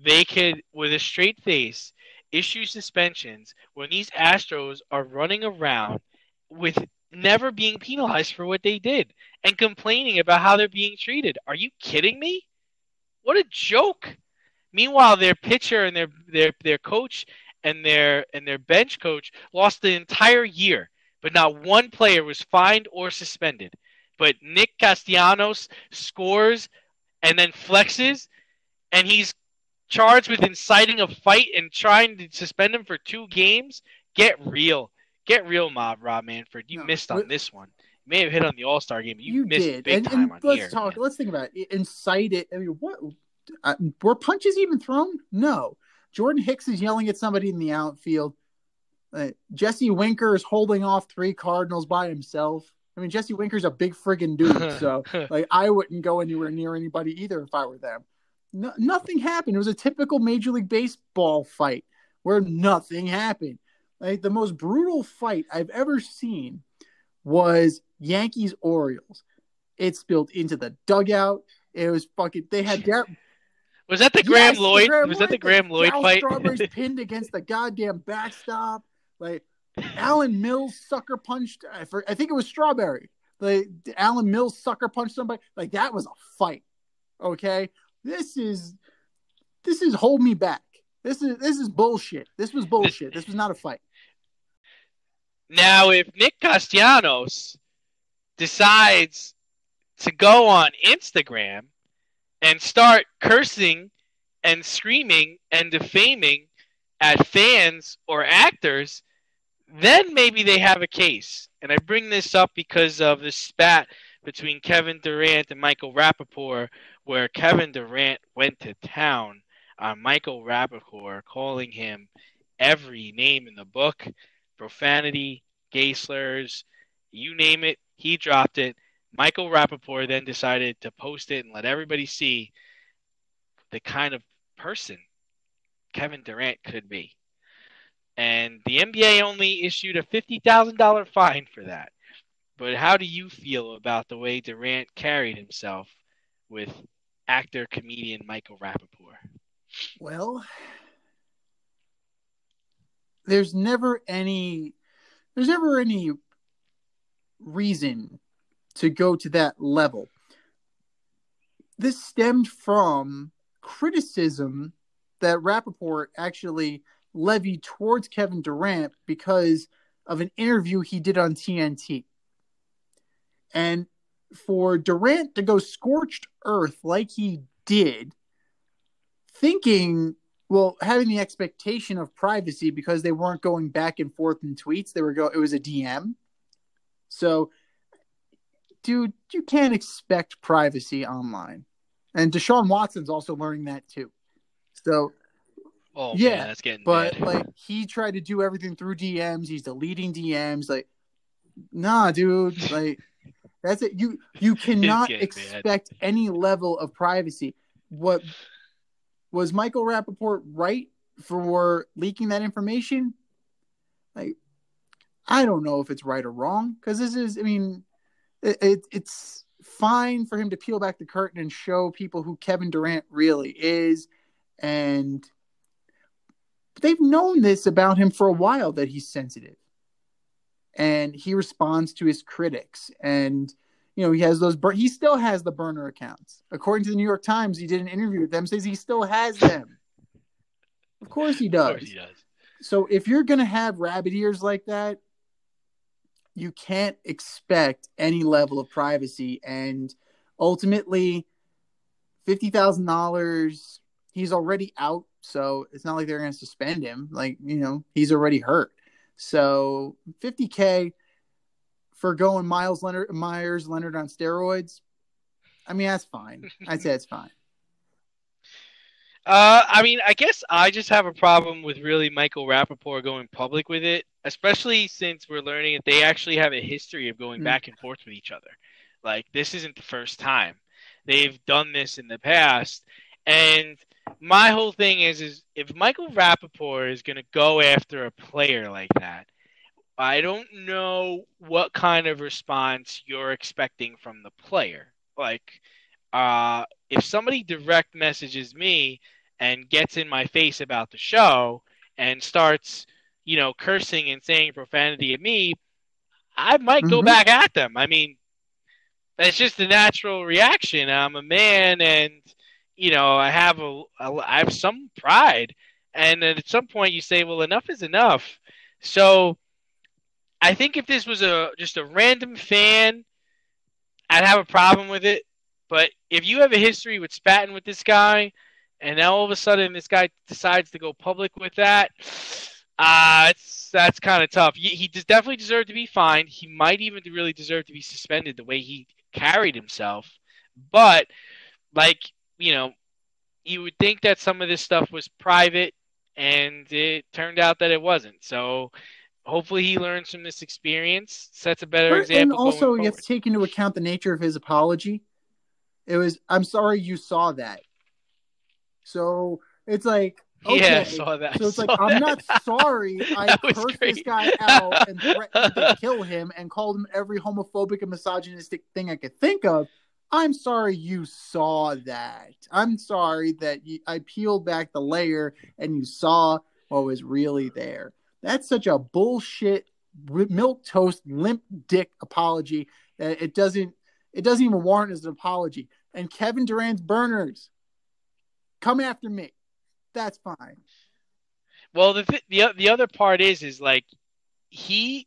they could, with a straight face, issue suspensions when these Astros are running around with never being penalized for what they did and complaining about how they're being treated. Are you kidding me? What a joke. Meanwhile, their pitcher and their coach and their bench coach lost the entire year, but not one player was fined or suspended. But Nick Castellanos scores and then flexes, and he's charged with inciting a fight and trying to suspend him for 2 games. Get real. Get real, Rob Manfred. You missed on this one. You may have hit on the All-Star game, but you missed big time on here. Let's think about it. Incite it. I mean, what? Were punches even thrown? No. Jordan Hicks is yelling at somebody in the outfield. Jesse Winker is holding off 3 Cardinals by himself. I mean, Jesse Winker's a big friggin' dude, so like I wouldn't go anywhere near anybody either if I were them. Nothing happened. It was a typical Major League Baseball fight where nothing happened. Like, the most brutal fight I've ever seen was Yankees-Orioles. It spilled into the dugout. It was fucking. They had Was that the Graham Lloyd? Was that the Graham Lloyd fight? Strawberry's pinned against the goddamn backstop. Like, Alan Mills sucker punched. I think it was Strawberry. Like, Alan Mills sucker punched somebody. Like, that was a fight. Okay, this is hold me back. This is bullshit. This was bullshit. This was not a fight. Now, if Nick Castellanos decides to go on Instagram and start cursing and screaming and defaming at fans or actors, then maybe they have a case. And I bring this up because of the spat between Kevin Durant and Michael Rapaport, where Kevin Durant went to town on Michael Rapaport, calling him every name in the book, profanity, gay slurs, you name it, he dropped it. Michael Rapaport then decided to post it and let everybody see the kind of person Kevin Durant could be. And the NBA only issued a $50,000 fine for that. But how do you feel about the way Durant carried himself with actor-comedian Michael Rapaport? Well, there's never any reason to go to that level. This stemmed from criticism that Rapaport actually levied towards Kevin Durant because of an interview he did on TNT. And for Durant to go scorched earth like he did, thinking, well, having the expectation of privacy because they weren't going back and forth in tweets. It was a DM. So, dude, you can't expect privacy online. And Deshaun Watson's also learning that too. So, Oh yeah, man, that's getting but bad. like he tried to do everything through DMs. He's deleting DMs. Like, nah, dude. Like, that's it. You cannot expect any level of privacy. What was Michael Rappaport right for leaking that information? Like, I don't know if it's right or wrong because this is. I mean, it's fine for him to peel back the curtain and show people who Kevin Durant really is, and they've known this about him for a while, that he's sensitive and he responds to his critics. And, he has he still has the burner accounts. According to the New York Times, he did an interview with them, says he still has them. Of course he does. Of course he does. So if you're going to have rabbit ears like that, you can't expect any level of privacy. And ultimately, $50,000, he's already out. So it's not like they're going to suspend him. Like, he's already hurt. So $50K for going Myers Leonard on steroids. I mean, that's fine. I'd say it's fine. I mean, I guess I just have a problem with really Michael Rappaport going public with it, especially since we're learning that they actually have a history of going back and forth with each other. Like, this isn't the first time. They've done this in the past. And my whole thing is if Michael Rappaport is going to go after a player like that, I don't know what kind of response you're expecting from the player. Like, if somebody direct messages me and gets in my face about the show and starts, cursing and saying profanity at me, I might go back at them. I mean, that's just a natural reaction. I'm a man, and I have some pride. And then at some point, you say, "Well, enough is enough." So, I think if this was just a random fan, I'd have a problem with it. But if you have a history with spatting with this guy, and now all of a sudden this guy decides to go public with that, that's kind of tough. He definitely deserved to be fined. He might even really deserve to be suspended the way he carried himself. But, you would think that some of this stuff was private, and it turned out that it wasn't. So hopefully he learns from this experience, sets a better example. And also, you have to take into account the nature of his apology. It was, "I'm sorry you saw that." So it's like, okay. Yeah, I saw that. So it's like, I'm not sorry I cursed this guy out and threatened to kill him and called him every homophobic and misogynistic thing I could think of. I'm sorry you saw that. I'm sorry that I peeled back the layer and you saw what was really there. That's such a bullshit, milquetoast, limp dick apology that it doesn't even warrant as an apology. And Kevin Durant's burners, come after me. That's fine. Well, the other part is like he's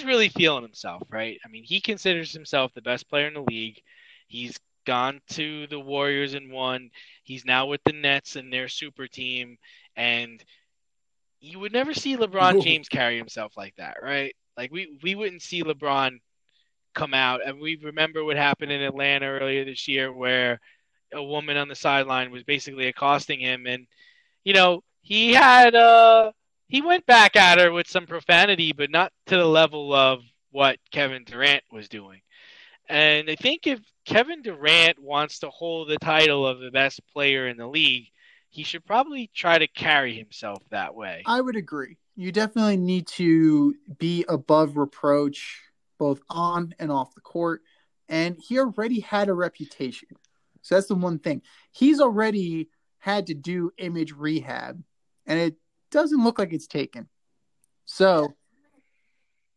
really feeling himself, right? I mean, he considers himself the best player in the league. He's gone to the Warriors and won. He's now with the Nets and their super team. And you would never see LeBron James carry himself like that, right? Like we wouldn't see LeBron come out. And we remember what happened in Atlanta earlier this year where a woman on the sideline was basically accosting him. And, he went back at her with some profanity, but not to the level of what Kevin Durant was doing. And I think if Kevin Durant wants to hold the title of the best player in the league, he should probably try to carry himself that way. I would agree. You definitely need to be above reproach, both on and off the court. And he already had a reputation. So that's the one thing. He's already had to do image rehab, and it doesn't look like it's taken. So,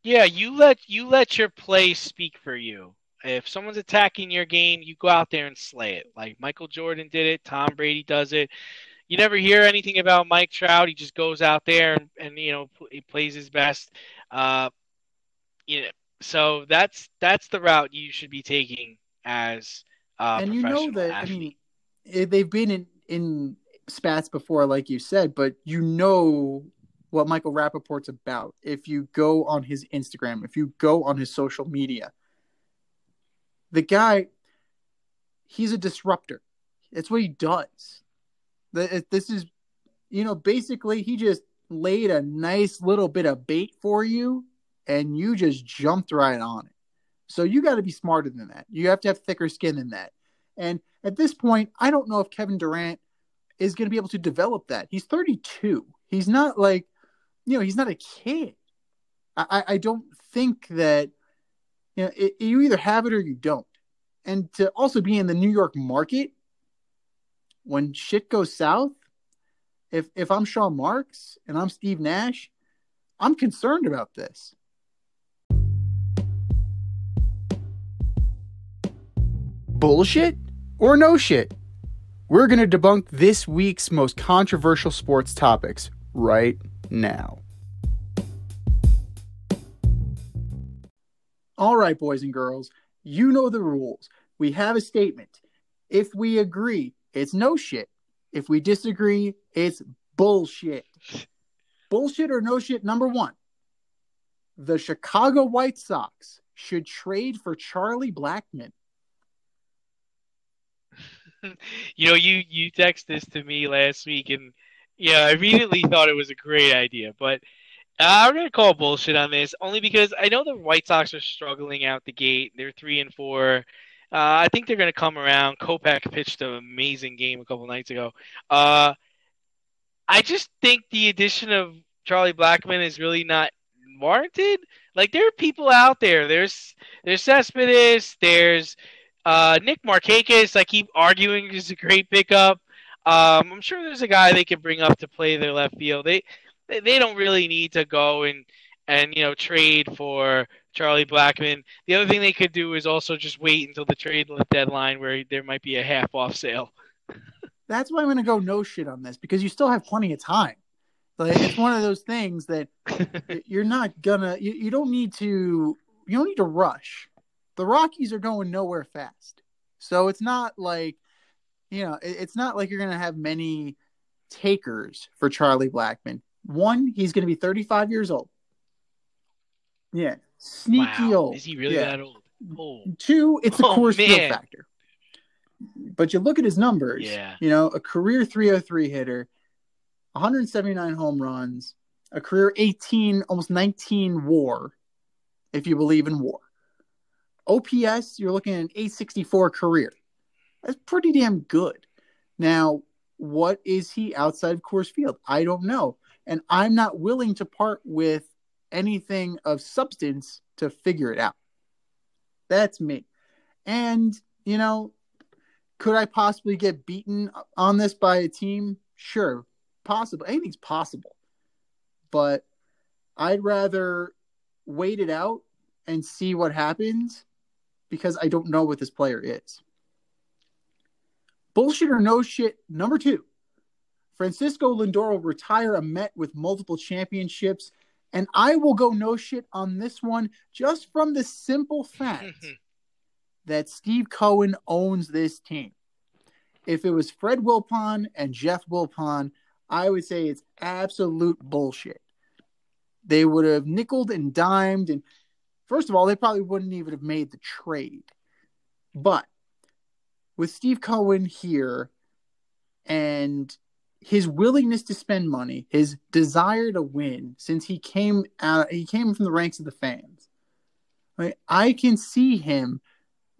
yeah, you let your play speak for you. If someone's attacking your game, you go out there and slay it. Like Michael Jordan did it, Tom Brady does it. You never hear anything about Mike Trout. He just goes out there and he plays his best. So that's the route you should be taking as a And you know professional that, I mean, athlete. they've been in spats before, like you said, but you know what Michael Rappaport's about. If you go on his Instagram, if you go on his social media, the guy, he's a disruptor. That's what he does. This is, basically he just laid a nice little bit of bait for you and you just jumped right on it. So you got to be smarter than that. You have to have thicker skin than that. And at this point, I don't know if Kevin Durant is going to be able to develop that. He's 32. He's not like, he's not a kid. I don't think that, you either have it or you don't. And to also be in the New York market when shit goes south, if I'm Sean Marks and I'm Steve Nash, I'm concerned about this. Bullshit or no shit? We're going to debunk this week's most controversial sports topics right now. All right, boys and girls, you know the rules. We have a statement. If we agree, it's no shit. If we disagree, it's bullshit. Bullshit or no shit, number one. The Chicago White Sox should trade for Charlie Blackmon. You texted this to me last week, and I immediately thought it was a great idea. But I'm gonna call bullshit on this only because I know the White Sox are struggling out the gate. They're 3-4. I think they're gonna come around. Kopech pitched an amazing game a couple nights ago. I just think the addition of Charlie Blackmon is really not warranted. Like, there are people out there. There's Cespedes. There's Nick Markakis. I keep arguing is a great pickup. I'm sure there's a guy they can bring up to play their left field. They don't really need to go and trade for Charlie Blackmon. The other thing they could do is also just wait until the trade deadline where there might be a half off sale. That's why I'm going to go no shit on this, because you still have plenty of time. Like, it's one of those things that you're not gonna. You don't need to. You don't need to rush. The Rockies are going nowhere fast, so it's not like it's not like you're going to have many takers for Charlie Blackmon. One, he's going to be 35 years old. Yeah, sneaky old. Is he really that old? Oh. Two, it's a Coors Field factor. But you look at his numbers. Yeah. A career 303 hitter, 179 home runs, a career 18, almost 19 WAR, if you believe in WAR. OPS, you're looking at an 864 career. That's pretty damn good. Now, what is he outside of Coors Field? I don't know. And I'm not willing to part with anything of substance to figure it out. That's me. And, could I possibly get beaten on this by a team? Sure. Possible. Anything's possible. But I'd rather wait it out and see what happens, because I don't know what this player is. Bullshit or no shit, number two. Francisco Lindor will retire a Met with multiple championships, and I will go no shit on this one just from the simple fact that Steve Cohen owns this team. If it was Fred Wilpon and Jeff Wilpon, I would say it's absolute bullshit. They would have nickeled and dimed, and first of all, they probably wouldn't even have made the trade. But with Steve Cohen here and his willingness to spend money, his desire to win, since he came from the ranks of the fans, right? I can see him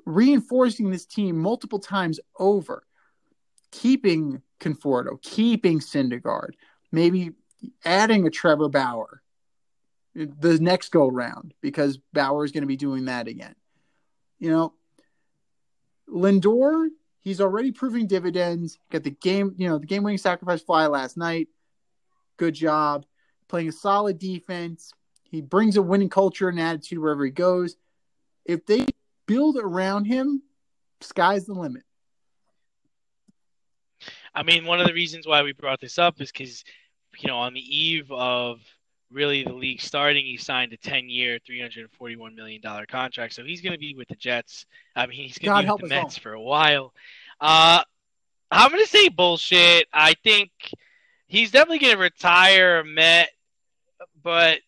reinforcing this team multiple times over, keeping Conforto, keeping Syndergaard, maybe adding a Trevor Bauer the next go round, because Bauer is going to be doing that again. Lindor, he's already proving dividends. Got the game-winning sacrifice fly last night. Good job. Playing a solid defense. He brings a winning culture and attitude wherever he goes. If they build around him, sky's the limit. I mean, one of the reasons why we brought this up is because, on the eve of really the league starting. He signed a 10-year, $341 million contract. So he's going to be with the Jets. I mean, he's going to God be with help the us all. Mets for a while. I'm going to say bullshit. I think he's definitely going to retire a Met, but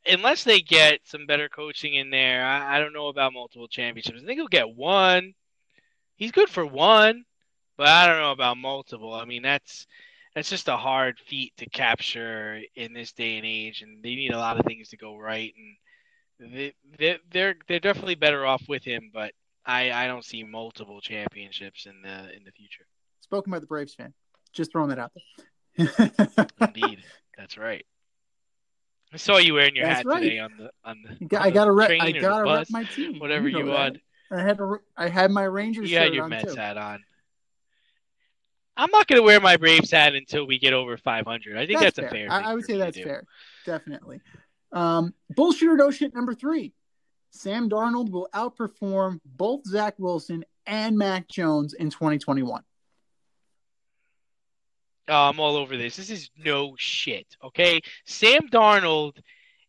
unless they get some better coaching in there, I don't know about multiple championships. I think he'll get one. He's good for one, but I don't know about multiple. I mean, that's just a hard feat to capture in this day and age, and they need a lot of things to go right. And they're definitely better off with him, but I don't see multiple championships in the future. Spoken by the Braves fan. Just throwing that out there. Indeed, that's right. I saw you wearing your That's hat right. today on the I gotta rep. train I or the gotta rep bus, my team. whatever you want. I had my Rangers You shirt had your on Mets too. hat on. I'm not going to wear my Braves hat until we get over 500. I think that's a fair thing. I would say that's do. fair. Definitely. Bullshit or no shit number 3. Sam Darnold will outperform both Zach Wilson and Mac Jones in 2021. Oh, I'm all over this. This is no shit, okay? Sam Darnold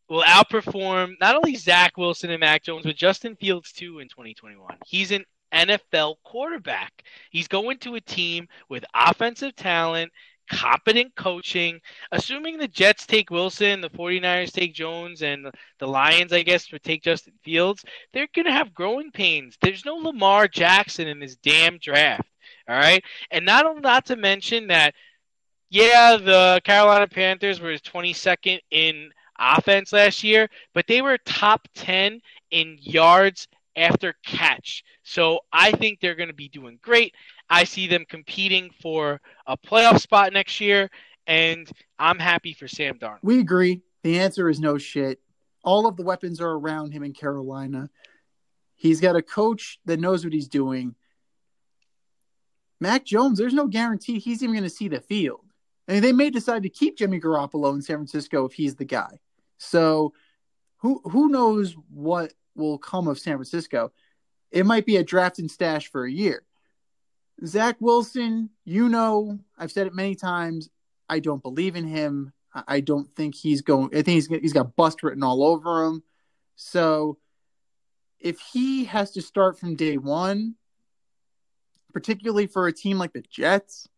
will outperform not only Zach Wilson and Mac Jones, but Justin Fields too in 2021. He's an NFL quarterback. He's going to a team with offensive talent, competent coaching. Assuming the Jets take Wilson, the 49ers take Jones, and the Lions, I guess, would take Justin Fields, they're going to have growing pains. There's no Lamar Jackson in this damn draft, all right? And not to mention that, yeah, the Carolina Panthers were 22nd in offense last year, but they were top 10 in yards after catch. So I think they're going to be doing great. I see them competing for a playoff spot next year, and I'm happy for Sam Darnold. We agree. The answer is no shit. All of the weapons are around him in Carolina. He's got a coach that knows what he's doing. Mac Jones, there's no guarantee he's even going to see the field. I mean, they may decide to keep Jimmy Garoppolo in San Francisco if he's the guy. So who knows what will come of San Francisco? It might be a draft and stash for a year. Zach Wilson, I've said it many times, I don't believe in him. I don't think he's going. I think he's got bust written all over him. So if he has to start from day one, particularly for a team like the Jets,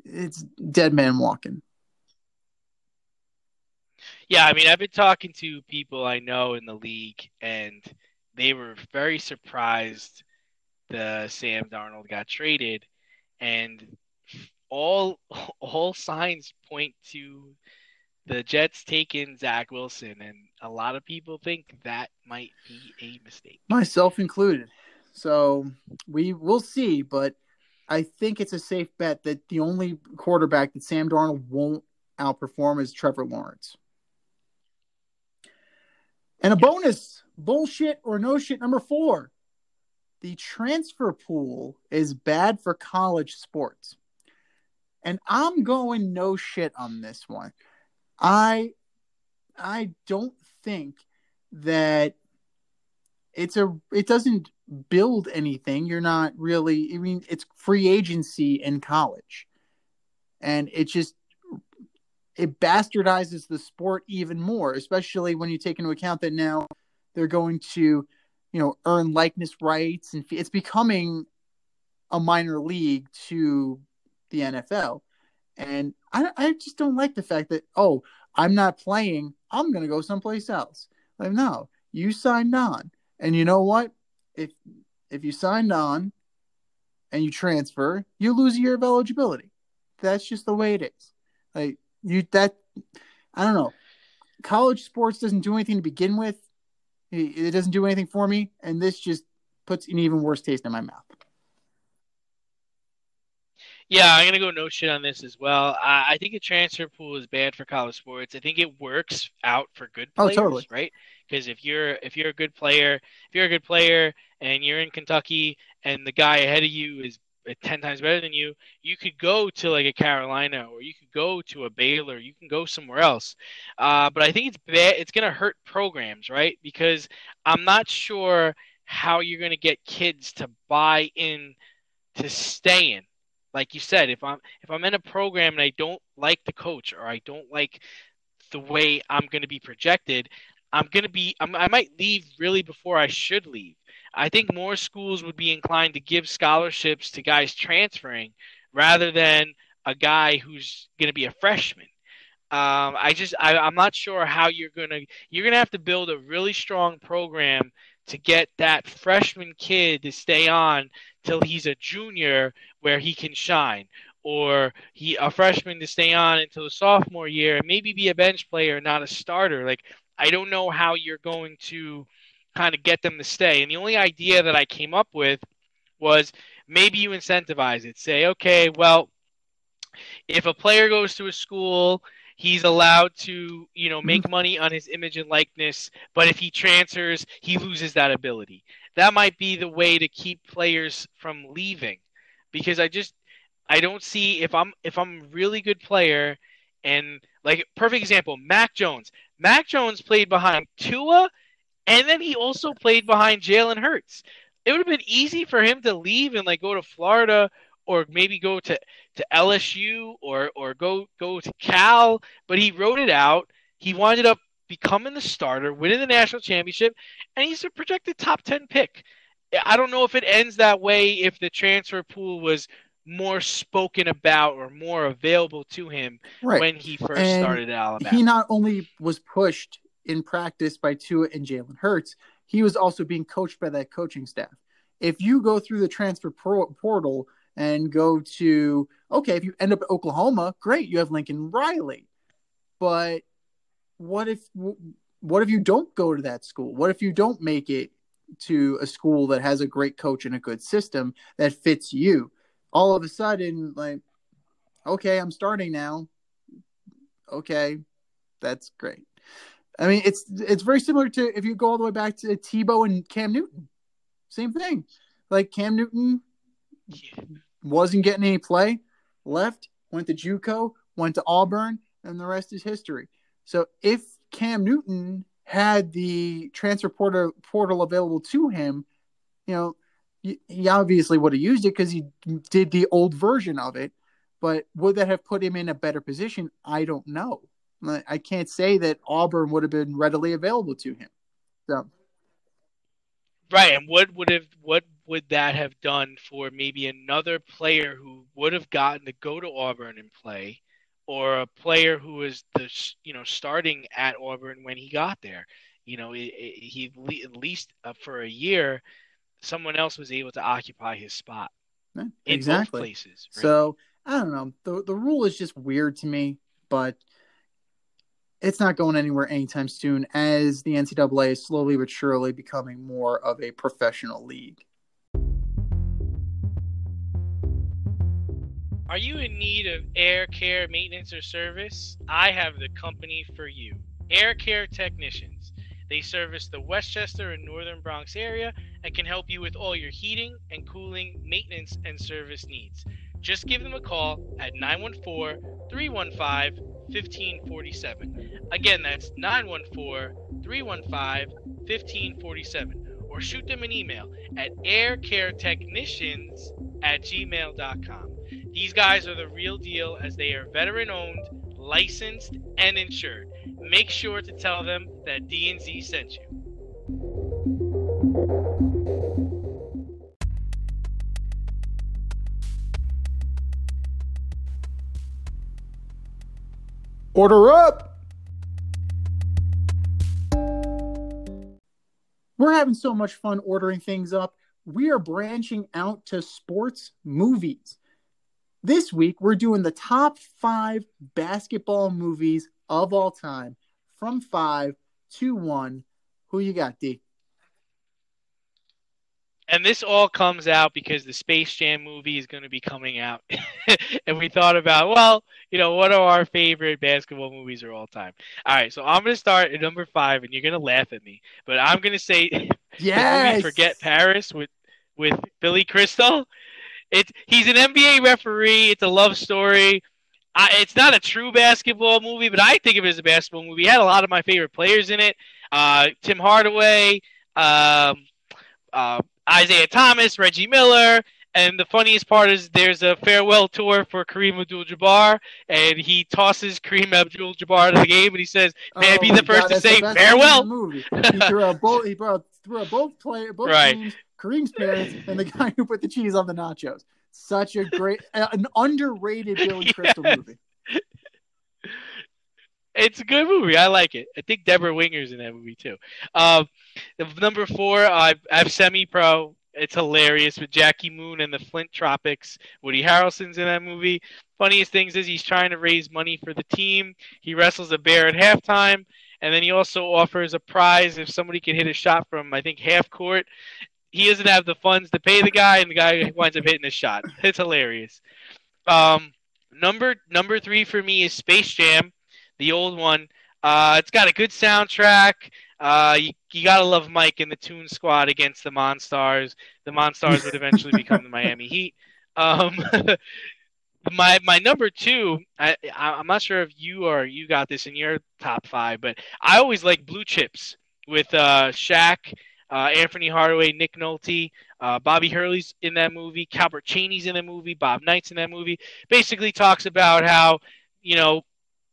it's dead man walking. Yeah, I mean, I've been talking to people I know in the league, and they were very surprised the Sam Darnold got traded, and all signs point to the Jets taking Zach Wilson, and a lot of people think that might be a mistake. Myself included. So we will see, but I think it's a safe bet that the only quarterback that Sam Darnold won't outperform is Trevor Lawrence. And a bonus, bullshit or no shit number 4. The transfer pool is bad for college sports. And I'm going no shit on this one. I don't think that it doesn't build anything. You're not really, I mean, it's free agency in college. And it bastardizes the sport even more, especially when you take into account that now they're going to, earn likeness rights, and it's becoming a minor league to the NFL. And I just don't like the fact that, I'm not playing, I'm going to go someplace else. Like, no, you signed on. And you know what? If you signed on and you transfer, you lose a year of eligibility. That's just the way it is. Like, I don't know. College sports doesn't do anything to begin with. It doesn't do anything for me, and this just puts an even worse taste in my mouth. Yeah, I'm gonna go no shit on this as well. I think a transfer pool is bad for college sports. I think it works out for good players, totally. Right? Because if you're a good player, and you're in Kentucky, and the guy ahead of you is 10 times better than you, you could go to like a Carolina, or you could go to a Baylor, you can go somewhere else. But I think it's bad. It's going to hurt programs, right? Because I'm not sure how you're going to get kids to buy in to stay in. Like you said, if I'm in a program and I don't like the coach or I don't like the way I'm going to be projected, I might leave really before I should leave. I think more schools would be inclined to give scholarships to guys transferring rather than a guy who's going to be a freshman. I'm not sure how you're gonna have to build a really strong program to get that freshman kid to stay on till he's a junior where he can shine, or a freshman to stay on until the sophomore year and maybe be a bench player, not a starter. Like, I don't know how you're going to kind of get them to stay. And the only idea that I came up with was maybe you incentivize it. Say, okay, well, if a player goes to a school, he's allowed to, make money on his image and likeness, but if he transfers, he loses that ability. That might be the way to keep players from leaving, because I don't see if I'm a really good player, and like perfect example, Mac Jones. Mac Jones played behind Tua, and then he also played behind Jalen Hurts. It would have been easy for him to leave and like go to Florida or maybe go to LSU or go to Cal, but he wrote it out. He winded up becoming the starter, winning the national championship, and he's a projected top 10 pick. I don't know if it ends that way if the transfer pool was more spoken about or more available to him when he first started at Alabama. He not only was pushed in practice by Tua and Jalen Hurts, he was also being coached by that coaching staff. If you go through the transfer portal and go to, okay, if you end up at Oklahoma, great, you have Lincoln Riley. But what if you don't go to that school? What if you don't make it to a school that has a great coach and a good system that fits you? All of a sudden, like, okay, I'm starting now. Okay, that's great. I mean, it's very similar to if you go all the way back to Tebow and Cam Newton. Same thing. Like, Cam Newton wasn't getting any play, left, went to JUCO, went to Auburn, and the rest is history. So if Cam Newton had the transfer portal available to him, he obviously would have used it because he did the old version of it. But would that have put him in a better position? I don't know. I can't say that Auburn would have been readily available to him. So, right, and what would that have done for maybe another player who would have gotten to go to Auburn and play, or a player who was starting at Auburn when he got there? He at least for a year, someone else was able to occupy his spot in both places. Really. So I don't know. The rule is just weird to me, but it's not going anywhere anytime soon as the NCAA is slowly but surely becoming more of a professional league. Are you in need of air care maintenance or service? I have the company for you. Air Care Technicians. They service the Westchester and Northern Bronx area and can help you with all your heating and cooling, maintenance, and service needs. Just give them a call at 914-315-1547. Again, that's 914-315-1547. Or shoot them an email at aircaretechnicians@gmail.com. These guys are the real deal as they are veteran-owned, licensed, and insured. Make sure to tell them that D&Z sent you. Order up! We're having so much fun ordering things up. We are branching out to sports movies. This week, we're doing the top 5 basketball movies of all time, from 5 to 1. Who you got, D? And this all comes out because the Space Jam movie is going to be coming out. And we thought about, what are our favorite basketball movies of all time? All right, so I'm going to start at number 5, and you're going to laugh at me. But I'm going to say the movie Forget Paris with Billy Crystal. He's an NBA referee. It's a love story. It's not a true basketball movie, but I think of it as a basketball movie. It had a lot of my favorite players in it. Tim Hardaway, Isaiah Thomas, Reggie Miller, And the funniest part is there's a farewell tour for Kareem Abdul-Jabbar, and he tosses Kareem Abdul-Jabbar out of the game, and he says, "May I be the first to say farewell?" In the movie. He threw out both. He threw out both teams, Kareem's parents, and the guy who put the cheese on the nachos. Such a great, an underrated Billy Crystal movie. It's a good movie. I like it. I think Deborah Winger's in that movie too. Number 4, I have Semi-Pro. It's hilarious with Jackie Moon and the Flint Tropics. Woody Harrelson's in that movie. Funniest things is he's trying to raise money for the team. He wrestles a bear at halftime, and then he also offers a prize if somebody can hit a shot from, I think, half court. He doesn't have the funds to pay the guy, and the guy winds up hitting the shot. It's hilarious. Number 3 for me is Space Jam, the old one. It's got a good soundtrack. You gotta love Mike and the Toon Squad against the Monstars. The Monstars would eventually become the Miami Heat. My number 2, I'm not sure if you got this in your top 5, but I always like Blue Chips with Shaq, Anthony Hardaway, Nick Nolte, Bobby Hurley's in that movie, Calbert Chaney's in that movie, Bob Knight's in that movie. Basically talks about how,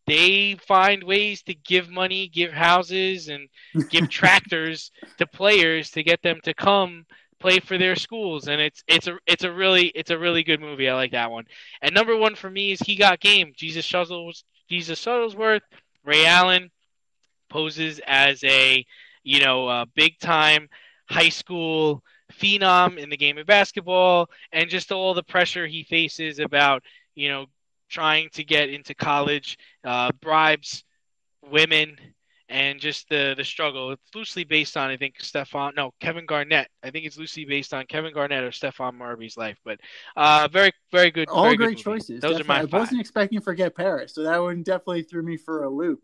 they find ways to give money, give houses, and give tractors to players to get them to come play for their schools. And it's a really good movie. I like that one. And number 1 for me is He Got Game. Jesus Shuttlesworth, Ray Allen poses as a big time high school phenom in the game of basketball, and just all the pressure he faces about trying to get into college, bribes women, and just the struggle. It's loosely based on, I think, Kevin Garnett. I think it's loosely based on Kevin Garnett or Stephon Marbury's life. But very, very good. All very great good choices. Those definitely. are my 5. I wasn't expecting to forget Paris, so that one definitely threw me for a loop.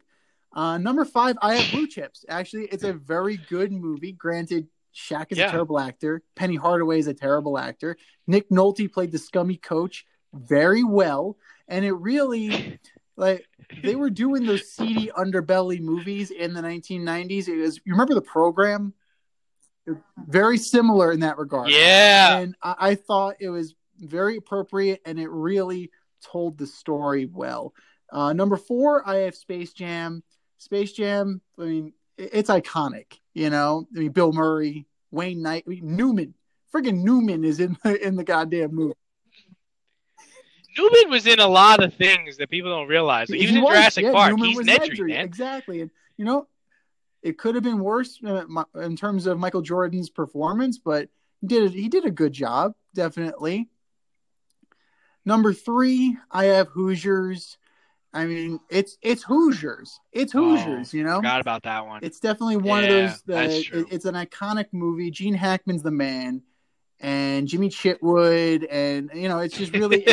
Number 5, I have Blue Chips. Actually, it's a very good movie. Granted, Shaq is a terrible actor. Penny Hardaway is a terrible actor. Nick Nolte played the scummy coach very well. And it really, they were doing those seedy underbelly movies in the 1990s. You remember The Program? Very similar in that regard. Yeah. And I thought it was very appropriate, and it really told the story well. Number 4, I have Space Jam. Space Jam, it's iconic, Bill Murray, Wayne Knight, Newman. Friggin' Newman is in the goddamn movie. Newman was in a lot of things that people don't realize. He was in Jurassic Park. Newman He's was Nedry, man. Exactly. And, it could have been worse in terms of Michael Jordan's performance, but he did a good job, definitely. Number 3, I have Hoosiers. It's Hoosiers. It's Hoosiers, Forgot about that one. It's definitely one of those. It's an iconic movie. Gene Hackman's the man, and Jimmy Chitwood, and it's just really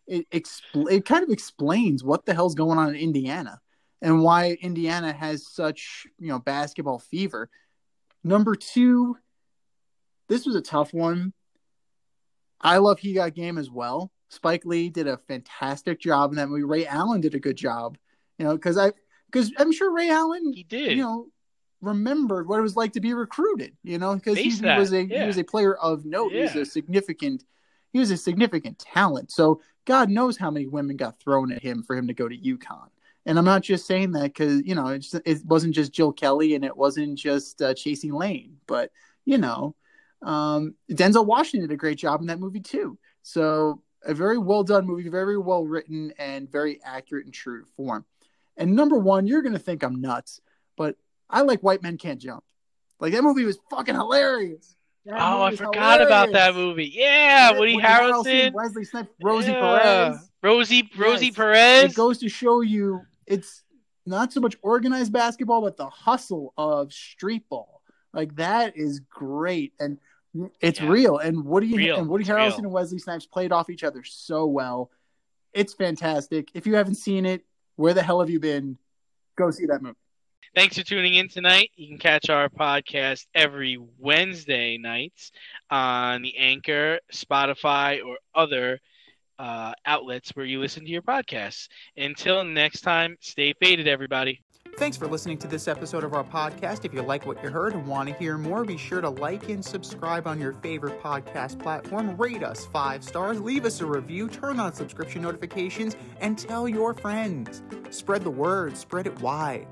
it kind of explains what the hell's going on in Indiana and why Indiana has such basketball fever. Number 2, this was a tough one. I love He Got Game as well. Spike Lee did a fantastic job in that movie. Ray Allen did a good job, because I'm sure Ray Allen, he did, remembered what it was like to be recruited, because he was a player of note. Yeah. He was a significant talent. So God knows how many women got thrown at him for him to go to UConn. And I'm not just saying that because, it wasn't just Jill Kelly and it wasn't just Chasing Lane, but, Denzel Washington did a great job in that movie too. So a very well done movie, very well written, and very accurate and true to form. And number 1, you're going to think I'm nuts, but I like White Men Can't Jump. That movie was fucking hilarious. I forgot about that movie. Yeah, Woody Harrelson, Wesley Snipes, Rosie Perez. Rosie Perez. It goes to show you it's not so much organized basketball, but the hustle of street ball. That is great. And it's real. And Woody Harrelson and Wesley Snipes played off each other so well. It's fantastic. If you haven't seen it, where the hell have you been? Go see that movie. Thanks for tuning in tonight. You can catch our podcast every Wednesday nights on the Anchor, Spotify, or other outlets where you listen to your podcasts. Until next time, stay faded, everybody. Thanks for listening to this episode of our podcast. If you like what you heard and want to hear more, be sure to like and subscribe on your favorite podcast platform. Rate us 5 stars, leave us a review, turn on subscription notifications, and tell your friends. Spread the word, spread it wide.